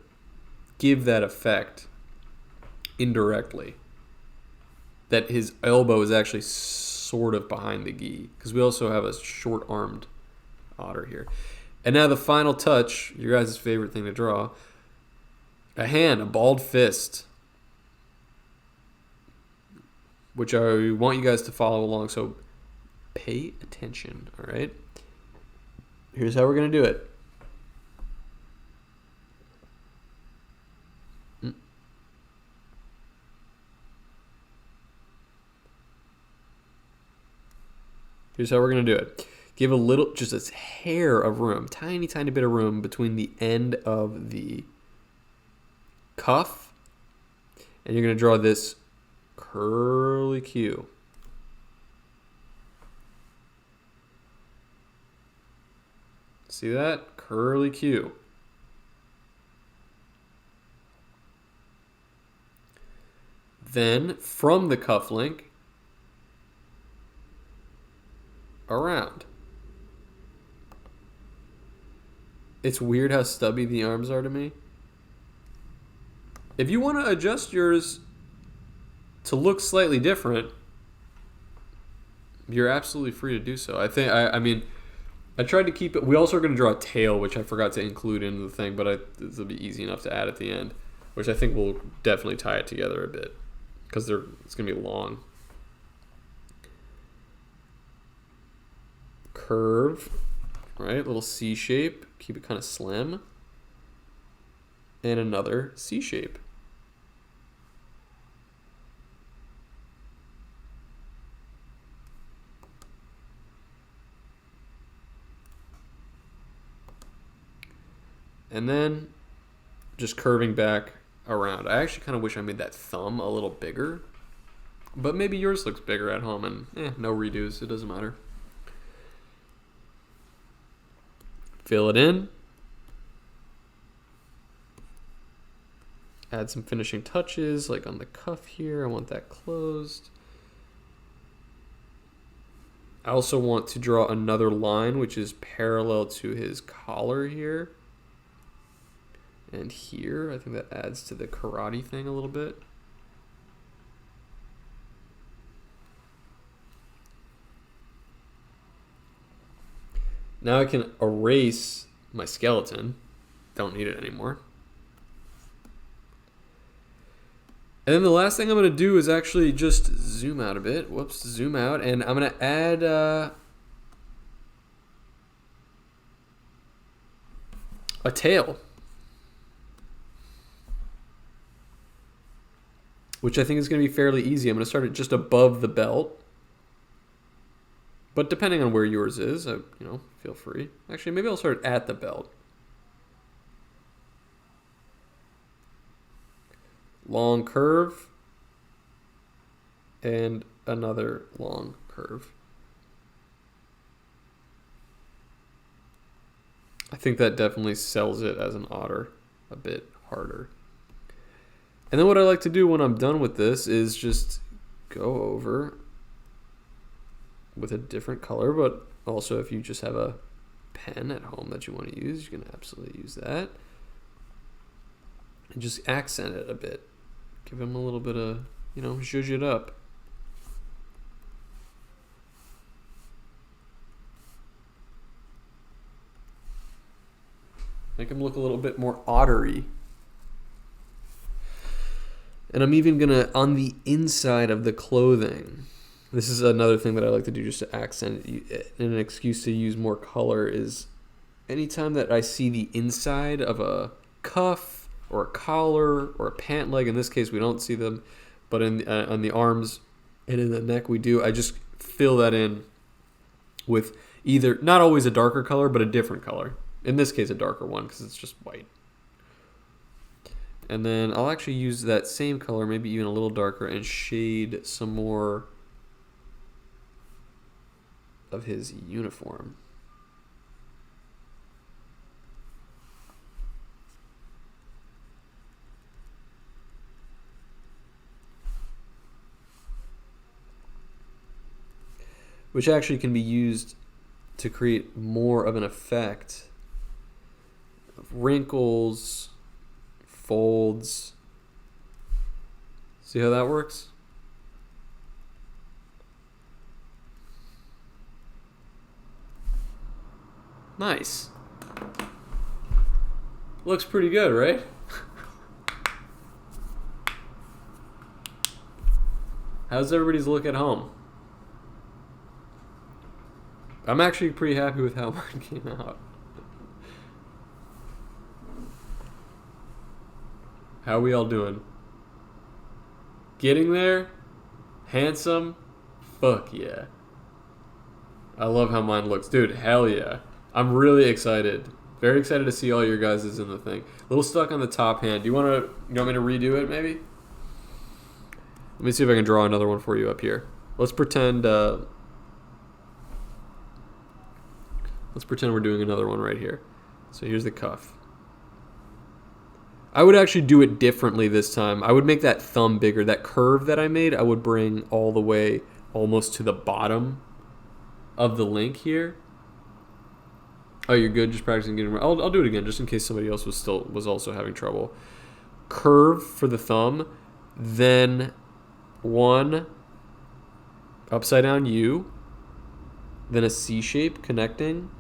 give that effect indirectly. That his elbow is actually sort of behind the gi, because we also have a short-armed otter here. And now the final touch, your guys' favorite thing to draw, a hand, a balled fist, which I want you guys to follow along, so pay attention, all right? Here's how we're going to do it. Here's how we're going to do it. Give a little, just a hair of room, tiny, tiny bit of room between the end of the cuff, and you're going to draw this curly Q. See that? Curly Q. Then, from the cuff link, around. It's weird how stubby the arms are to me. If you want to adjust yours to look slightly different, you're absolutely free to do so. I mean, I tried to keep it. We also are going to draw a tail, which I forgot to include into the thing, but this will be easy enough to add at the end, which I think will definitely tie it together a bit, because it's going to be long. Curve, right? Little C shape. Keep it kind of slim. And another C shape. And then just curving back around. I actually kind of wish I made that thumb a little bigger. But maybe yours looks bigger at home and no redos. It doesn't matter. Fill it in. Add some finishing touches, like on the cuff here. I want that closed. I also want to draw another line, which is parallel to his collar here. And here, I think that adds to the karate thing a little bit. Now I can erase my skeleton. Don't need it anymore. And then the last thing I'm going to do is actually just zoom out a bit. Whoops, zoom out. And I'm going to add a tail, which I think is going to be fairly easy. I'm going to start it just above the belt. But depending on where yours is, feel free. Actually, maybe I'll start at the belt. Long curve. And another long curve. I think that definitely sells it as an otter a bit harder. And then what I like to do when I'm done with this is just go over with a different color, but also if you just have a pen at home that you want to use, you can absolutely use that. And just accent it a bit. Give them a little bit of, zhuzh it up. Make them look a little bit more ottery. And I'm even going to, on the inside of the clothing, this is another thing that I like to do just to accent it, and an excuse to use more color is anytime that I see the inside of a cuff or a collar or a pant leg, in this case we don't see them, but on the arms and in the neck we do, I just fill that in with either, not always a darker color, but a different color. In this case a darker one because it's just white. And then I'll actually use that same color, maybe even a little darker, and shade some more of his uniform. Which actually can be used to create more of an effect of wrinkles, folds. See how that works? Nice. Looks pretty good, right? How's everybody's look at home? I'm actually pretty happy with how mine came out. How we all doing? Getting there? Handsome? Fuck yeah. I love how mine looks. Dude, hell yeah. I'm really excited. Very excited to see all your guys' in the thing. A little stuck on the top hand. You want me to redo it maybe? Let me see if I can draw another one for you up here. Let's pretend we're doing another one right here. So here's the cuff. I would actually do it differently this time. I would make that thumb bigger. That curve that I made, I would bring all the way almost to the bottom of the link here. Oh, you're good. Just practicing getting. I'll do it again just in case somebody else was also having trouble. Curve for the thumb, then one upside down U, then a C shape connecting,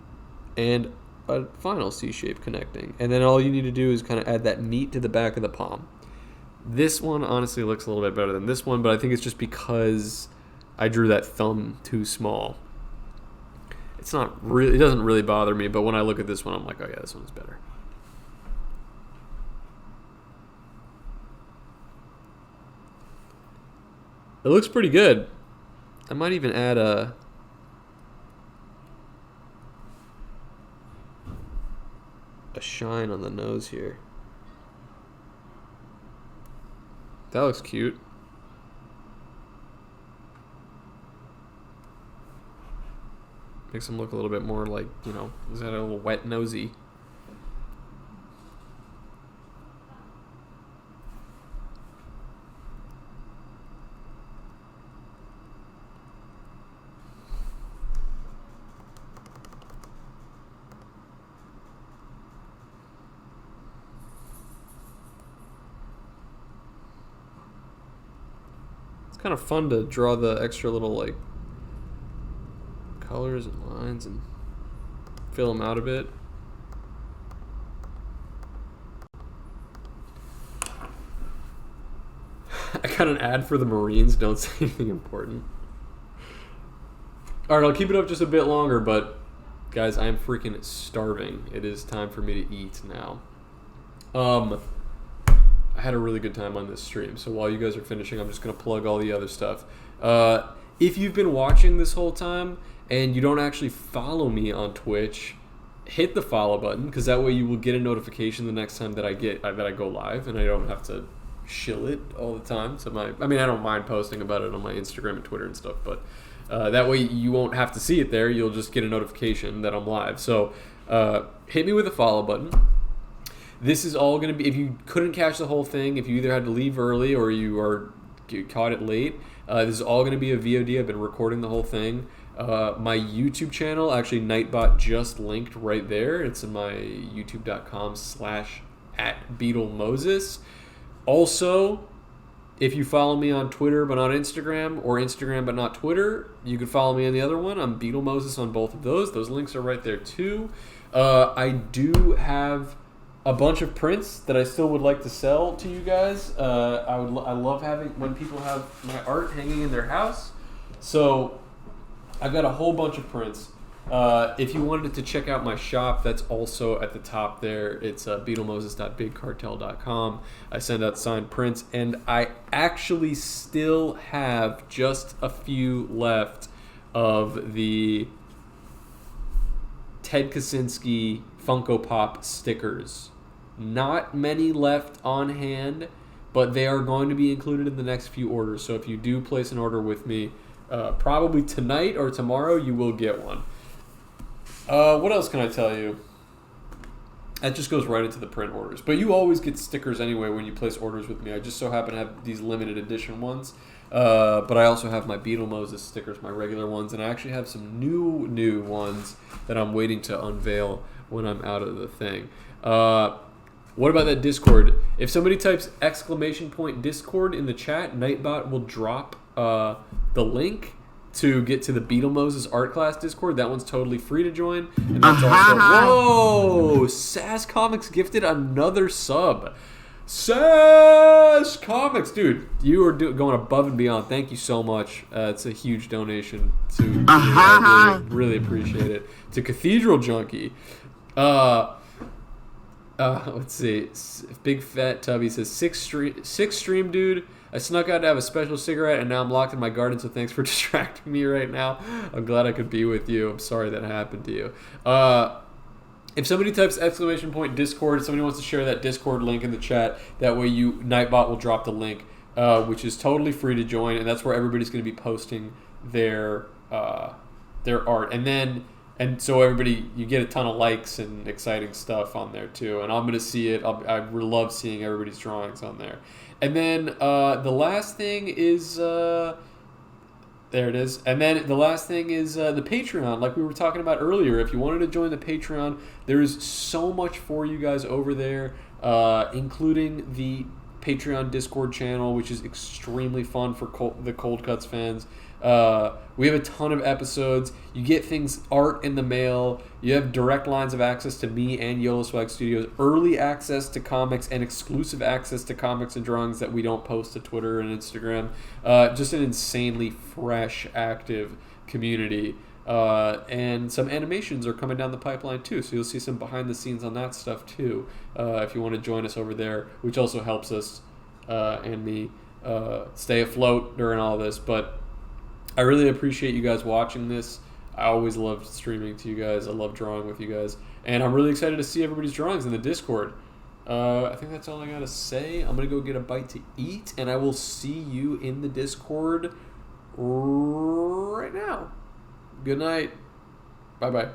and a final C shape connecting. And then all you need to do is kind of add that meat to the back of the palm. This one honestly looks a little bit better than this one, but I think it's just because I drew that thumb too small. It's not really, it doesn't really bother me, but when I look at this one, I'm like, oh yeah, this one's better. It looks pretty good. I might even add a shine on the nose here. That looks cute. Makes him look a little bit more like, you know, he's got a little wet nosy. Kind of fun to draw the extra little like colors and lines and fill them out a bit. I got an ad for the Marines. Don't say anything important. All right, I'll keep it up just a bit longer, but guys, I am freaking starving. It is time for me to eat now. I had a really good time on this stream, so while you guys are finishing, I'm just going to plug all the other stuff. If you've been watching this whole time and you don't actually follow me on Twitch, hit the follow button, because that way you will get a notification the next time that I go live, and I don't have to shill it all the time. So I don't mind posting about it on my Instagram and Twitter and stuff, but that way you won't have to see it there. You'll just get a notification that I'm live. So hit me with the follow button. This is all going to be, if you couldn't catch the whole thing, if you either had to leave early or you caught it late, this is all going to be a VOD. I've been recording the whole thing. My YouTube channel, actually Nightbot just linked right there. It's in my youtube.com/@BeetleMoses. Also, if you follow me on Twitter but not Instagram, or Instagram but not Twitter, you can follow me on the other one. I'm Beetle Moses on both of those. Those links are right there too. I do have a bunch of prints that I still would like to sell to you guys. I love having when people have my art hanging in their house. So I've got a whole bunch of prints. If you wanted to check out my shop, that's also at the top there. It's beetlemoses.bigcartel.com. I send out signed prints, and I actually still have just a few left of the Ted Kaczynski Funko Pop stickers. Not many left on hand, but they are going to be included in the next few orders. So if you do place an order with me, probably tonight or tomorrow, you will get one. What else can I tell you? That just goes right into the print orders. But you always get stickers anyway when you place orders with me. I just so happen to have these limited edition ones. But I also have my Beetle Moses stickers, my regular ones, and I actually have some new ones that I'm waiting to unveil when I'm out of the thing. What about that Discord? If somebody types !Discord in the chat, Nightbot will drop the link to get to the Beetle Moses art class Discord. That one's totally free to join. And that's also, whoa! Sass Comics gifted another sub. Sass Comics, dude, you are going above and beyond. Thank you so much. It's a huge donation to I really appreciate it. To Cathedral Junkie. Let's see. Big Fat Tubby says, six stream, dude. I snuck out to have a special cigarette, and now I'm locked in my garden, so thanks for distracting me right now. I'm glad I could be with you. I'm sorry that happened to you. If somebody types !Discord, somebody wants to share that Discord link in the chat, that way Nightbot will drop the link, which is totally free to join, and that's where everybody's going to be posting their art. And so everybody, you get a ton of likes and exciting stuff on there too. And I'm going to see it. I love seeing everybody's drawings on there. And then the last thing is, there it is. And then the last thing is the Patreon, like we were talking about earlier. If you wanted to join the Patreon, there is so much for you guys over there, including the Patreon Discord channel, which is extremely fun for the Cold Cuts fans. We have a ton of episodes. You get art in the mail. You have direct lines of access to me and YOLO Swag Studios, early access to comics, and exclusive access to comics and drawings that we don't post to Twitter and Instagram. Just an insanely fresh, active community. And some animations are coming down the pipeline too, so you'll see some behind the scenes on that stuff too, if you want to join us over there, which also helps us and me stay afloat during all this. But I really appreciate you guys watching this. I always loved streaming to you guys. I love drawing with you guys. And I'm really excited to see everybody's drawings in the Discord. I think that's all I gotta say. I'm gonna go get a bite to eat, and I will see you in the Discord right now. Good night. Bye bye.